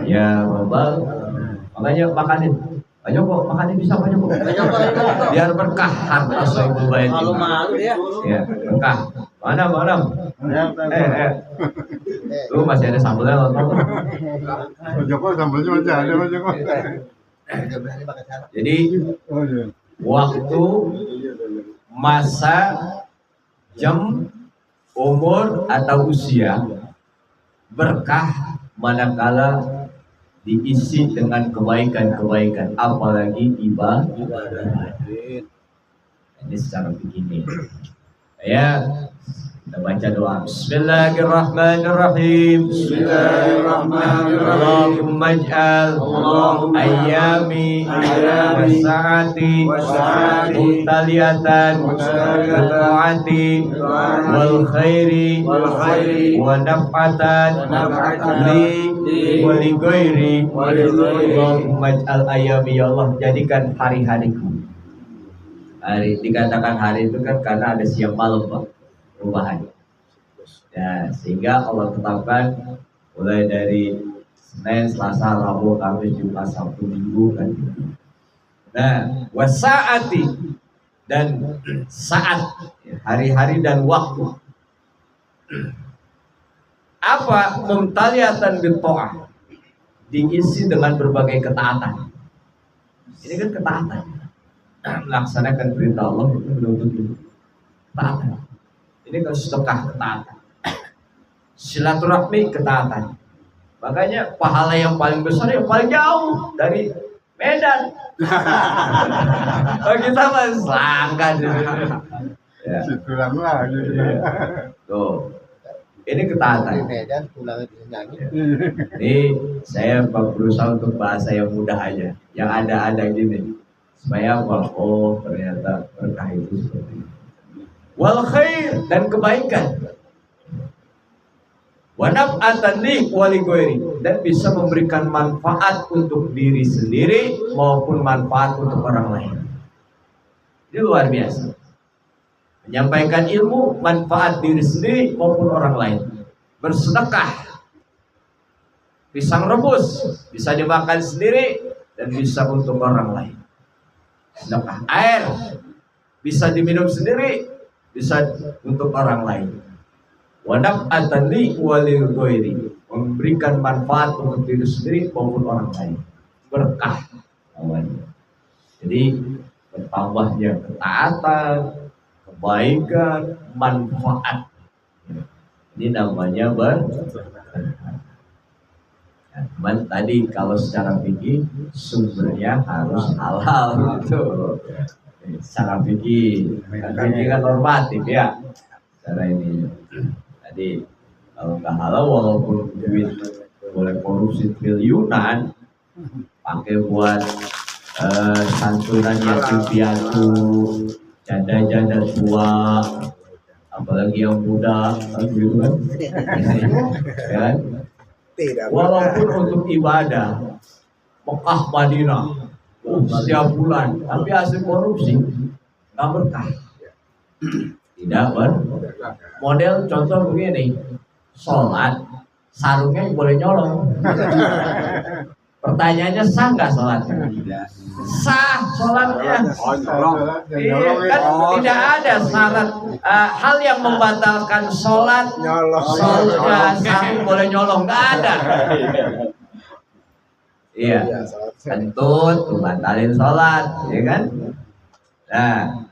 Speaker 1: Ya Rabbal. Makanya makanin. Banyak kok, makanin bisa banyak kok. Biar berkah harta sohibul bait.
Speaker 5: Malu-malu ya.
Speaker 1: Ya, berkah. Mana? Lu masih ada sambelnya lontong.
Speaker 3: Pak Joko sambelnya masih ada Pak Joko.
Speaker 1: Jadi
Speaker 3: Oh iya.
Speaker 1: waktu, masa, jam, umur atau usia berkah manakala diisi dengan kebaikan-kebaikan, apalagi ibadah. Ini secara begini. Ya, kita baca doa. Bismillahirrahmanirrahim. Allahumma ij'al ayyami wa sa'ati mutaliyatan bi wal khairi wa naf'atan li wa li ghairi. Allahumma ij'al ayyami, ya Allah, jadikan hari-hariku. Hari dikatakan hari itu kan karena ada siang malam, Pak, perubahan. Ya, sehingga Allah tetapkan mulai dari Senin, Selasa, Rabu, Kamis, Jumat, Sabtu, Minggu kan. Nah, wasaati dan saat, hari-hari dan waktu. Apa? Mumtaliyatan bita'ah, diisi dengan berbagai ketaatan. Ini kan ketaatan. Melaksanakan perintah Allah itu betul-betul ketaatan. Ini kan sedekah, ketaatan. Silaturahmi, ketaatan. Makanya pahala yang paling besar yang paling jauh dari Medan. Oh, kita mas langgan. Ya.
Speaker 3: Situlang lagi.
Speaker 1: Tuh, ini ketaatan.
Speaker 4: Medan pulang ke lagi.
Speaker 1: Ini saya berusaha untuk bahasa yang mudah aja, yang ada gini. Supaya oh ternyata berkah itu seperti itu. Wal khair, dan kebaikan. Wa naf'atan li wa li ghairi, dan bisa memberikan manfaat untuk diri sendiri maupun manfaat untuk orang lain. Ini luar biasa. Menyampaikan ilmu, manfaat diri sendiri maupun orang lain. Bersedekah. Pisang rebus bisa dimakan sendiri dan bisa untuk orang lain. Sedekah air bisa diminum sendiri, bisa untuk orang lain. Wa naf'atan li wa li ghairi, memberikan manfaat untuk diri sendiri maupun orang lain. Berkah namanya. Jadi bertambahnya ketaatan, kebaikan, manfaat. Ini namanya berkah. Cuman tadi kalau secara fikih sumbernya harus halal gitu. Secara fikih kan normatif ya. Secara ini tadi kalau nggak halal walaupun duit boleh korupsi triliunan, pakai buat santunan yatim piatu, janda-janda tua, apalagi yang muda, gitu kan? Kan? Walaupun untuk ibadah Mekah Madinah setiap bulan, tapi hasil korupsi nggak berkah. Tidak model contoh begini, sholat sarungnya boleh nyolong. Pertanyaannya sah nggak sholatnya? Sah sholatnya. Iya, kan tidak ada syarat hal yang membatalkan sholat. Sarung boleh nyolong, nggak ada. Iya, kentut, tuh batalin sholat, ya kan? Nah,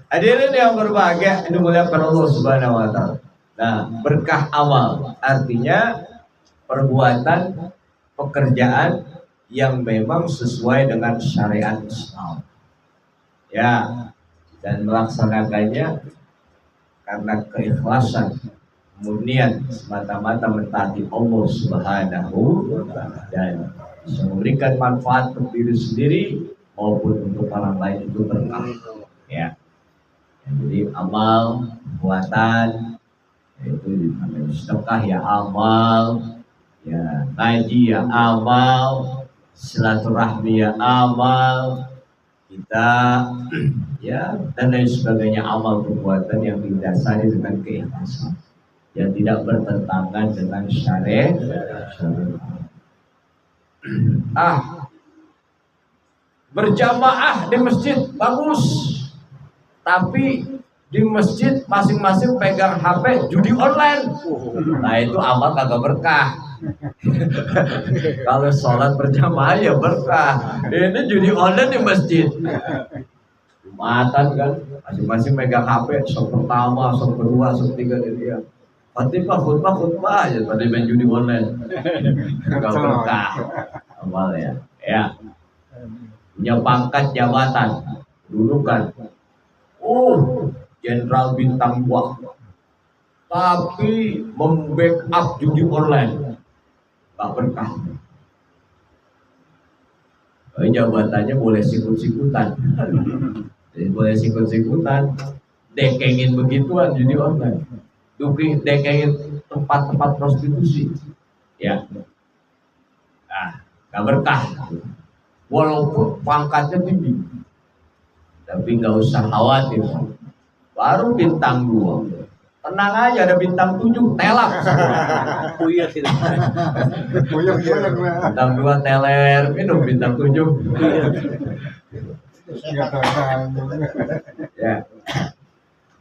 Speaker 1: hadirin yang berbahagia, ini dimuliakan Allah Subhanahu wa Ta'ala. Nah, berkah amal artinya perbuatan, pekerjaan yang memang sesuai dengan syariat Islam. Ya, dan melaksanakannya karena keikhlasan, murnian semata-mata mentaati Allah Subhanahu wa Ta'ala dan bisa memberikan manfaat untuk diri sendiri maupun untuk orang lain itu berkah. Ya. Jadi amal, perbuatan itu namanya sedekah ya amal, ya ngaji ya amal, silaturahmi ya amal, kita ya dan lain sebagainya amal perbuatan yang didasari dengan keikhlasan yang tidak bertentangan dengan syariat. Berjamaah di masjid bagus, tapi di masjid masing-masing pegang HP judi online. Nah itu amal kagak berkah. Kalau sholat berjamaah ya berkah. Ini judi online di masjid. Jumatan kan, masing-masing megang HP, sok pertama, sok kedua, sok tiga dia. Khutbah aja pada main judi online. Kagak berkah amal ya. Ya. Punya pangkat jabatan, dudukan. Jenderal bintang 2, tapi membackup judi online, tak berkah. Jabatannya boleh sikut-sikutan, boleh sikut-sikutan, dekengin begituan judi online, dekengin tempat-tempat prostitusi, ya, tak berkah. Walaupun pangkatnya tinggi, tapi nggak usah khawatir. Baru bintang 2, tenang aja, ada bintang 7 telak.
Speaker 4: Kuyat itu.
Speaker 1: Bintang 2 teler, minum bintang 7. Ya,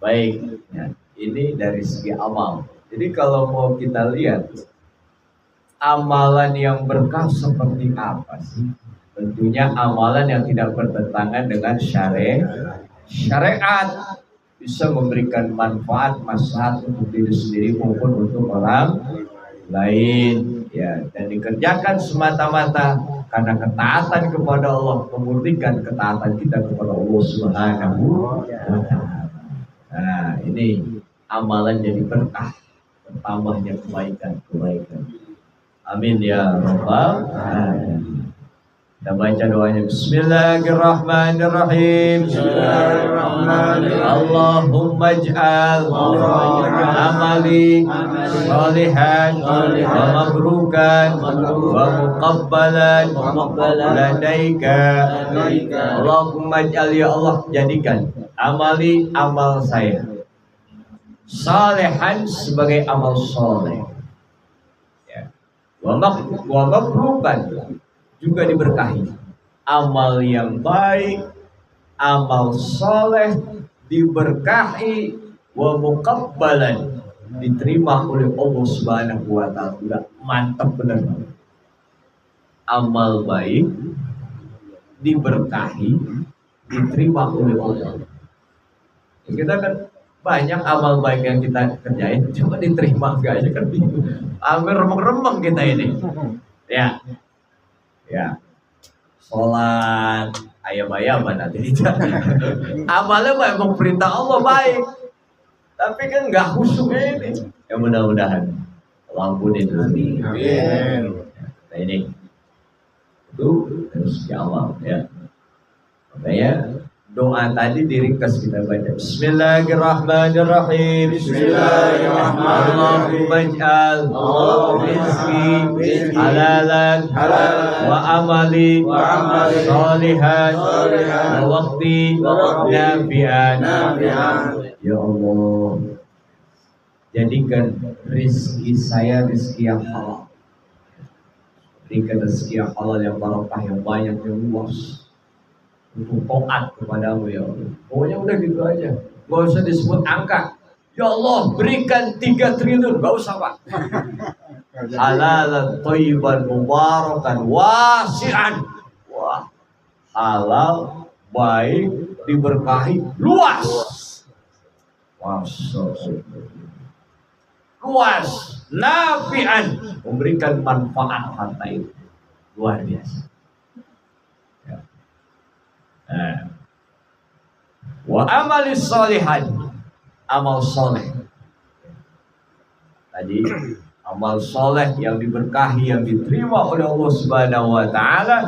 Speaker 1: baik. Ya, ini dari segi amal. Jadi kalau mau kita lihat amalan yang berkah seperti apa sih? Tentunya amalan yang tidak bertentangan dengan syariat. Bisa memberikan manfaat maslahat untuk diri sendiri maupun untuk orang lain, ya, dan dikerjakan semata-mata karena ketaatan kepada Allah, memurnikan ketaatan kita kepada Allah Subhanahu wa Ta'ala. Nah, ini amalan jadi berkah, bertambahnya kebaikan. Amin ya rabbal alamin. Kita baca doanya. Bismillahirrahmanirrahim. Allahumma ij'al amali salihan wa mabrukan wa muqabbalan ladaika. Allahumma ij'al, ya Allah, jadikan amali, amal saya, salihan, sebagai amal soleh, ya. Wa mabrukan, juga diberkahi. Amal yang baik, amal soleh diberkahi, wa muqabbalan, diterima oleh Allah Subhanahu wa Ta'ala. Mantap benar. Amal baik diberkahi, diterima oleh Allah. Kita kan banyak amal baik yang kita kerjain, cuma diterima enggak aja kan bingung. Hampir remeng-remeng kita ini. Ya, sholat ayam-ayaman nanti amalnya memang perintah Allah baik, tapi kan nggak khusyuk ini. Ya mudah-mudahan Allah ampunin. Amin. Nah ini itu harus awal ya. Makanya doa tadi diringkas kita baca. Bismillahirrahmanirrahim. Allahumma ij'al rizqi halalan wa amali sholihan wa waqti nafi'an. Ya Allah, jadikan rizki saya rizki yang halal. Berikan rezeki yang halal, yang barokah, yang banyak, yang luas, untuk taat kepadamu ya Allah. Pokoknya udah gitu aja, gak usah disebut angka. Ya Allah, berikan 3 triliun, gak usah Pak. halalan thayyiban mubarakan wasi'an. Wah, halal, baik, diberkahi, luas. Luas, nafi'an, memberikan manfaat harta itu. Luar biasa. Ya. Nah. Wa amalis sholihan, amal soleh. Tadi amal soleh yang diberkahi, yang diterima oleh Allah Subhanahu wa taala,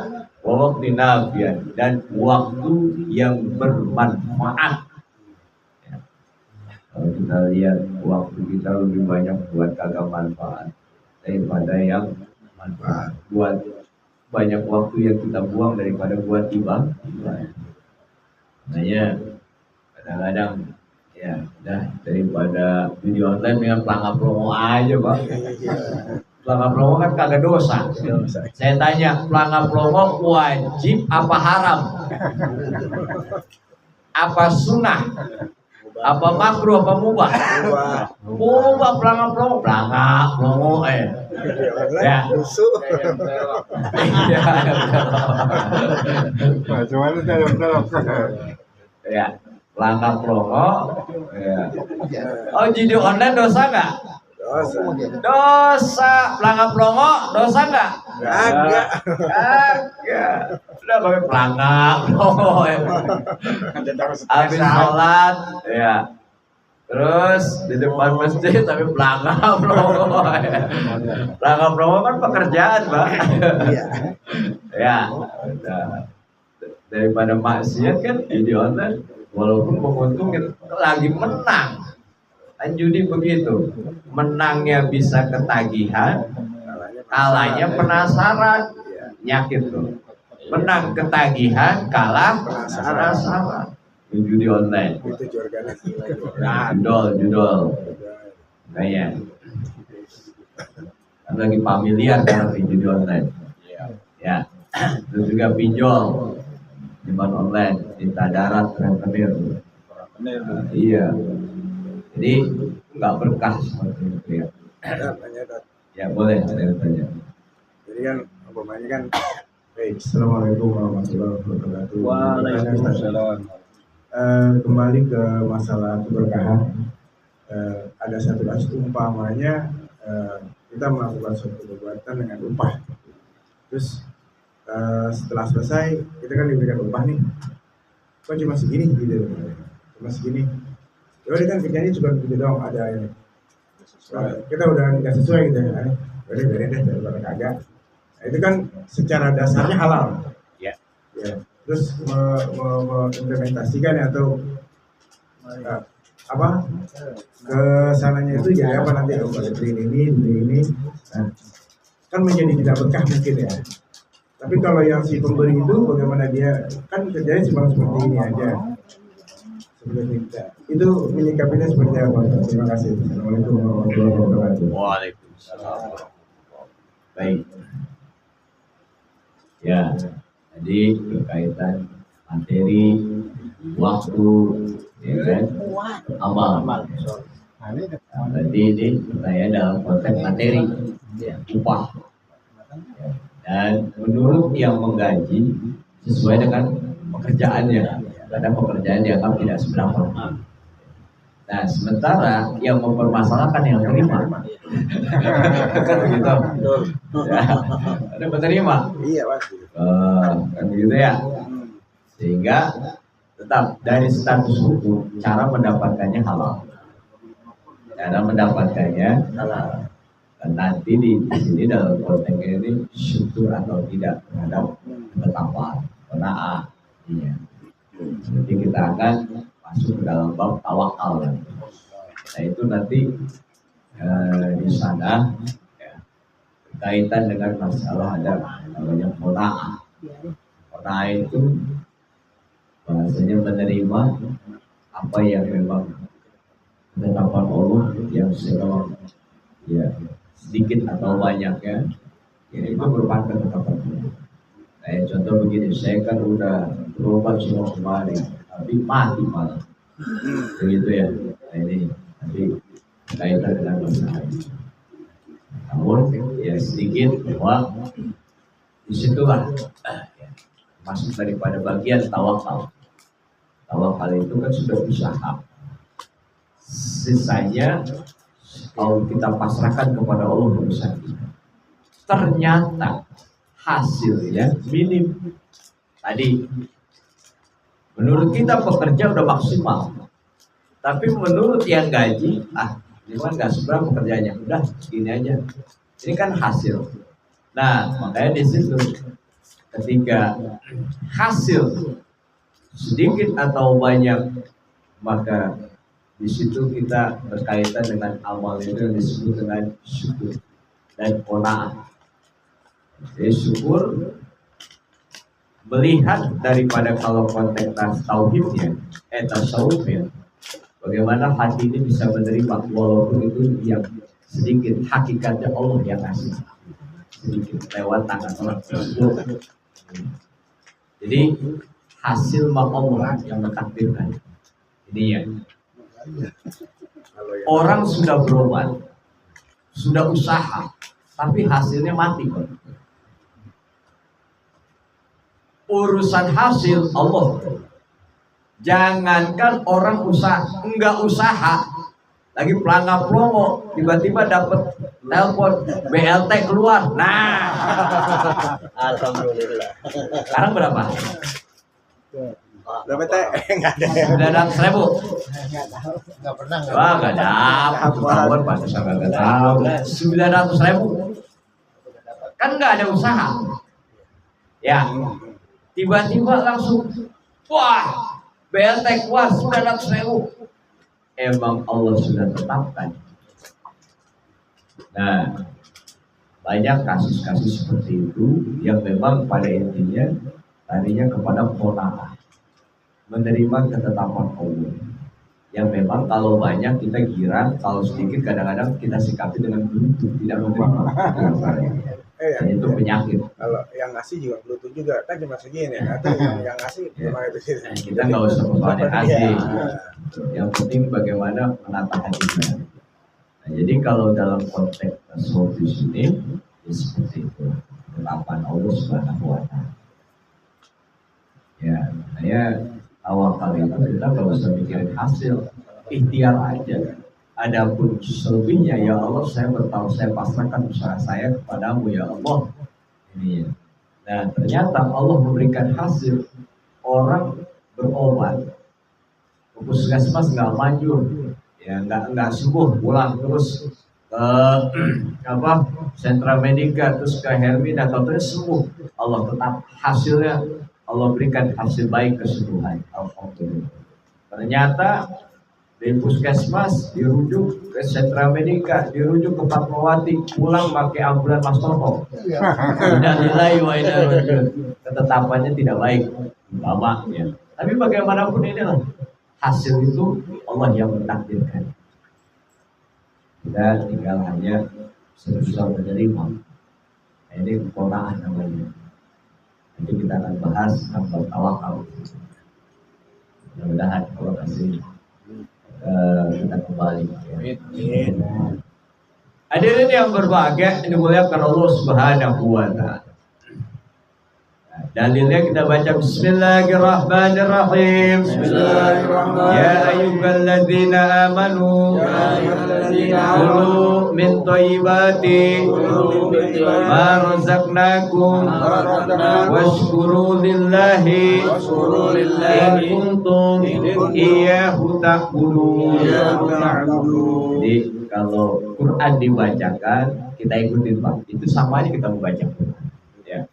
Speaker 1: wa waqti nafi'an, dan waktu yang bermanfaat. Ya. Kalau kita lihat waktu kita lebih banyak buat kagak manfaat daripada yang manfaat. Buat banyak waktu yang kita buang daripada buat ibadah. Makanya kadang-kadang ya udah daripada video online dengan pelanggan promo aja Pak. Pelanggan promo kan kagak dosa. Saya tanya, pelanggan promo wajib apa haram? Apa sunnah? Apa makruh? Apa mubah? Mubah. Pelanggan promo ya. Ya, pelanggan promo ya. Oh, judi online dosa nggak? Dosa. Pelanggan promo dosa nggak?
Speaker 2: Kagak.
Speaker 1: Udah pakai pelanggan promo ya. Habis sholat ya, terus di depan masjid tapi pelanggan promo ya. Pelanggan promo kan pekerjaan Pak. Ya udah. Daripada maksiat kan judi online, walaupun menguntungkan lagi menang. Kan judi begitu, menangnya bisa ketagihan, kalahnya penasaran, nyakit tuh. Menang ketagihan, kalah penasaran. Judi online.
Speaker 2: Itu jorganya.
Speaker 1: Judol. Kayak kan lagi familiar dengan judi online. Ya, terus juga pinjol. Iman online, cinta darat, rentenir. Iya. Jadi nggak berkah seperti itu ya. Ya boleh saya tanya.
Speaker 2: Jadi kan umpamanya kan, baik. Assalamualaikum warahmatullahi wabarakatuh.
Speaker 4: Waalaikumsalam.
Speaker 2: Kembali ke masalah keberkahan. Ada satu kasus umpamanya kita melakukan suatu perbuatan dengan upah. Terus setelah selesai kita kan diberikan upah nih, kok cuma segini gitu, cuma segini. Jadi kan kerjanya cuma begitu doang, ada ini. Kita udah nggak sesuai gitu ya, udah biarin deh daripada kagak. Nah, itu kan secara dasarnya halal.
Speaker 1: Ya.
Speaker 2: Terus mengimplementasikan atau apa ke sananya itu jadi apa nanti beli ini. Nah, kan menjadi tidak berkah mungkin ya. Tapi kalau yang si pemberi itu bagaimana dia kan kerjanya cuma seperti ini aja. Seperti itu menyikapinya seperti apa? Terima kasih. Assalamualaikum warahmatullahi wabarakatuh.
Speaker 1: Waalaikumsalam. Baik. Ya, jadi berkaitan materi, waktu, ya kan, amal. Berarti ini saya dalam konteks materi, ya, upah. Dan menurut yang menggaji sesuai dengan pekerjaannya, karena pekerjaan dianggap tidak seberapa. Nah, sementara yang mempermasalahkan yang terima, kan begitu. Ya, ada penerima.
Speaker 2: Iya pasti.
Speaker 1: Kan begitu ya. Sehingga tetap dari status hukum cara mendapatkannya halal. Cara mendapatkannya halal. Dan nanti di sini dalam konteks ini syukur atau tidak terhadap ketetapan qanaah. Iya. Jadi kita akan masuk ke dalam bab tawakal. Nah itu nanti di sana ya, berkaitan dengan masalah ada namanya qanaah. Qanaah itu bahasanya menerima apa yang memang ketetapan Allah yang memang ya sedikit atau banyaknya, ya itu merupakan ketetapan Allah. Kayak contoh begini, saya kan udah berobat semua kemarin, tapi mati malah. Begitu ya. Nah ini nanti kaitan dengan masalah. Namun sedikit bahwa disitulah masuk daripada bagian tawakal. Tawakal itu kan sudah usaha. Sisanya kalau kita pasrahkan kepada Allah urusan kita. Ternyata hasilnya minim. Tadi menurut kita pekerja udah maksimal, tapi menurut yang gaji, ini kan nggak seberapa pekerjaannya, udah segini aja. Ini kan hasil. Nah, makanya di situ ketika hasil sedikit atau banyak, maka di situ kita berkaitan dengan amal itu yang disebut dengan syukur dan qanaah. Jadi syukur melihat daripada kalau konteks tauhidnya, tasawufnya, bagaimana hati ini bisa menerima walaupun itu yang sedikit, hakikatnya Allah yang ngasih sedikit lewat tangan orang. Jadi hasil Allah yang mentakdirkan. Ini ya. Orang sudah berobat, sudah usaha, tapi hasilnya mati kok. Urusan hasil Allah. Jangankan orang enggak usaha, lagi pelangga promo, tiba-tiba dapat telepon BLT keluar. Nah,
Speaker 4: Alhamdulillah.
Speaker 1: sekarang berapa?
Speaker 2: Berapa teh? Enggak ada.
Speaker 1: 900.000.
Speaker 3: Nggak pernah.
Speaker 1: Wah, nggak dapat. Tahun pantesan nggak tahu. 900.000. Kan nggak ada usaha. Ya, tiba-tiba langsung, wah, BLT keluar 900.000. Emang Allah sudah tetapkan. Nah, banyak kasus-kasus seperti itu yang memang pada intinya tadinya kepada qanaah, menerima ketetapan Allah. Yang memang kalau banyak kita girang, kalau sedikit kadang-kadang kita sikapi dengan beruntung, tidak menerima. Itu penyakit.
Speaker 2: Kalau yang ngasih juga Bluetooth juga kan cuma segini, atau yang ngasih cuma itu sih.
Speaker 1: Kita nggak usah persoalan yang ngasih. Yang penting bagaimana menata hati kita. Nah, jadi kalau dalam konteks tasawuf di sini, ya seperti itu. Ketetapan Allah Subhanahu wa Ta'ala. Ya, saya awal kali itu kita nggak usah mikirin hasil, ikhtiar aja. Adapun selebihnya, ya Allah, saya bertahu, saya pasrahkan usaha saya kepadamu, ya Allah. Ini. Nah, ternyata Allah memberikan hasil. Orang berobat, puskesmas nggak manjur, ya nggak sembuh, pulang terus ke sentra medika, terus ke Hermina, atau terus sembuh. Allah tetap hasilnya. Allah berikan hasil baik kesembuhan. Alhamdulillah. Ternyata di puskesmas dirujuk ke sentra medika, dirujuk ke Fatmawati, pulang pakai ambulan Mas Toto. Innalillahi wa inna ilaihi raji'un. Ketetapannya tidak baik, ya. Tapi bagaimanapun inilah hasil itu Allah yang mentakdirkan. Kita tinggal hanya berusaha menerima. Ini qanaah namanya. Nanti kita akan bahas tentang tawakal. Mudah-mudahan kalau kasih kita kembali. Hadirin yang berbahagia, dimuliakan Allah Subhanahu wa Ta'ala. Dalilnya kita baca Bismillahirrahmanirrahim.
Speaker 2: Bismillahirrahmanirrahim.
Speaker 1: Ya ayyuhalladzina amanu kulu min thayyibati ma razaqnakum washkuru lillahi in kuntum iyyahu ta'budun. Jadi kalau Quran dibacakan, kita ikutin Pak. Itu sama aja kita membaca Quran. Ya.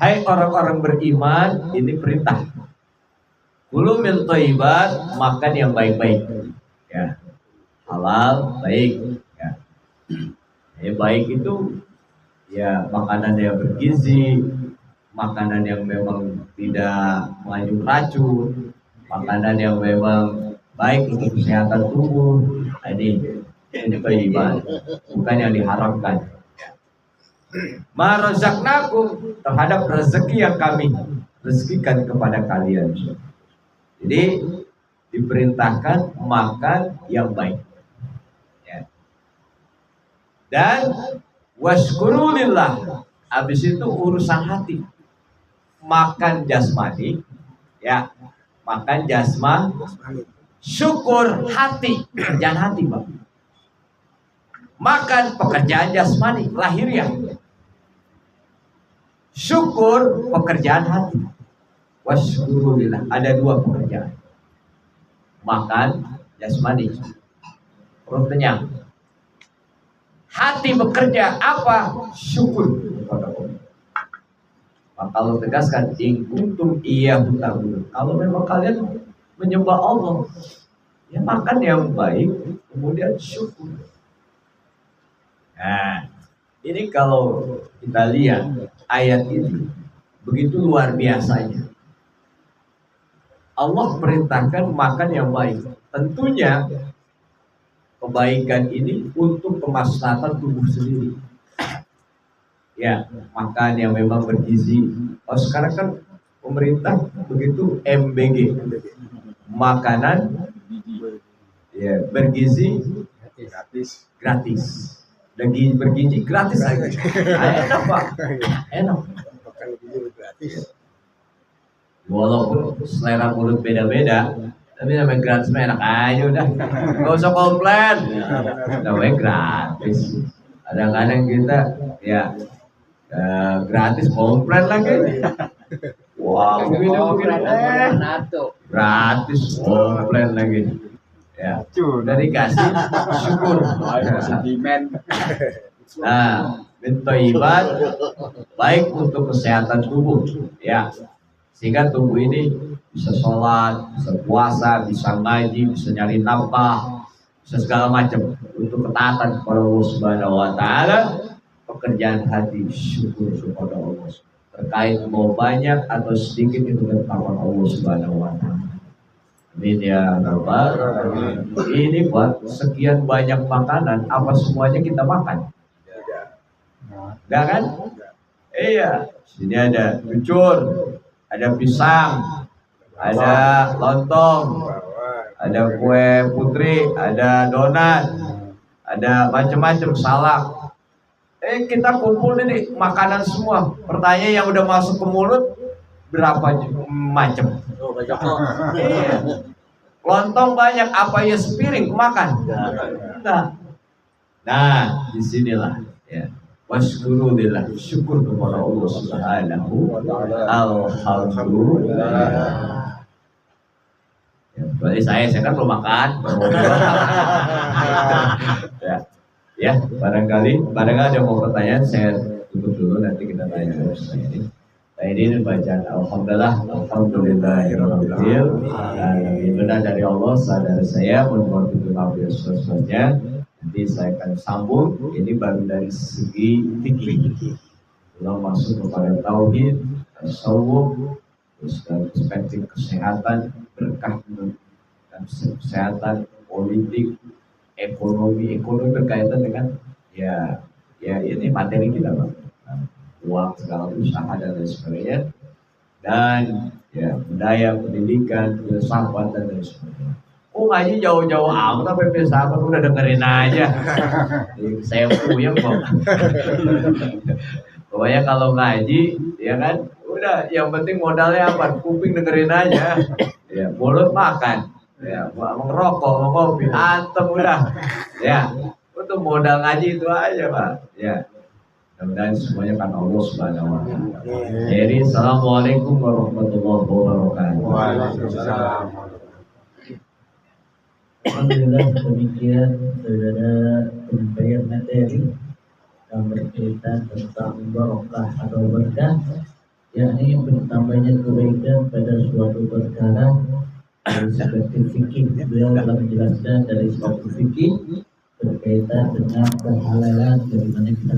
Speaker 1: Hai orang-orang beriman, ini perintah. Kulu min thayyibat, makan yang baik-baik. Ya. Halal, baik. Ya. Baik itu ya makanan yang bergizi, makanan yang memang tidak mengandung racun, makanan yang memang baik untuk kesehatan tubuh. Ini thayyibat, bukan yang diharamkan. Ma razaqnakum, terhadap rezeki yang kami rezekikan kepada kalian. Jadi diperintahkan makan yang baik, ya. Dan Washkurulillah. Habis itu urusan hati. Makan jasmani, ya, makan syukur hati, pekerjaan hati, Bang. Makan pekerjaan jasmani, lahiriah. Syukur pekerjaan hati. Washkurulillah. Ada dua pekerjaan. Makan jasmani, perut kenyang. Hati bekerja apa? Syukur kepada Allah. Maka Allah tegaskan, in kuntum iyyahu ta'budun. Kalau memang kalian menyembah Allah, ya makan yang baik, kemudian syukur. Nah, ini kalau kita lihat ayat ini begitu luar biasanya. Allah perintahkan makan yang baik. Tentunya kebaikan ini untuk kemaslahatan tubuh sendiri. Ya, makan yang memang bergizi. Oh, sekarang kan pemerintah begitu MBG, makanan ya bergizi gratis. Lagi bergizi gratis lagi. Enak Pak, enak.
Speaker 3: Makan gizi gratis.
Speaker 1: Walaupun selera mulut beda-beda, tapi namanya gratis mah enak aja udah. Gak usah komplain. Namanya gratis. Kadang-kadang kita ya gratis komplain lagi. Wah, begini gratis komplain lagi. Ya, dari kasih syukur. Nah, mintoibat baik untuk kesehatan tubuh, ya. Sehingga tubuh ini bisa sholat, bisa puasa, bisa ngaji, bisa nyari nafkah, bisa segala macam untuk ketaatan kepada Allah Subhanahu wa taala. Pekerjaan hati syukur kepada Allah terkait mau banyak atau sedikit itu ketetapan Allah Subhanahu wa taala. Amin ya rabbal alamin. Ini buat sekian banyak makanan, apa semuanya kita makan? Enggak kan? Iya, sini ada cucur, ada pisang, ada lontong, ada kue putri, ada donat, ada macam-macam salak. Kita kumpul ini makanan semua. Pertanyaan yang udah masuk ke mulut berapa macam? Iya. Lontong banyak, apa ya sepiring makan? Enggak. Nah, disinilah ya. Washkurulillah, syukur kepada Allah Subhanahu wa taala. Alhamdulillah. Ya, berarti saya kan belum makan. Ya, barangkali ada mau pertanyaan, saya tutup dulu, nanti kita tanya terus ini. Nah, ini bacaan alhamdulillahirabbil alamin. Benar dari Allah, saudara saya mohon maaf sesuatunya. Nanti saya akan sambung. Ini baru dari segi fikih. Belum masuk kepada tauhid, tasawuf, terus dari perspektif kesehatan, berkah dan kesehatan, politik, ekonomi berkaitan dengan ya ini materi kita Bang. Uang, segala usaha dan lain sebagainya, dan ya budaya, pendidikan, filsafat dan lain sebagainya. Ngaji jauh-jauh amat, tapi filsafat udah dengerin aja. Saya puyeng kok. Pokoknya kalau ngaji, ya kan, udah yang penting modalnya apa? Kuping dengerin aja, ya mulut makan, ya mau ngerokok, mau ngopi, antem udah, ya untuk modal ngaji itu aja Pak, ya. Dan semuanya kan Allah Subhanahu wa taala. Jadi assalamualaikum warahmatullahi wabarakatuh.
Speaker 3: Waalaikumsalam.
Speaker 5: Alhamdulillah, demikian saudara penyampaian materi yang berkaitan tentang barokah atau berkah, yakni bertambahnya kebaikan pada suatu perkara dari perspektif fikih. Beliau telah menjelaskan dari perspektif fikih berkaitan dengan kehalalan dari mana kita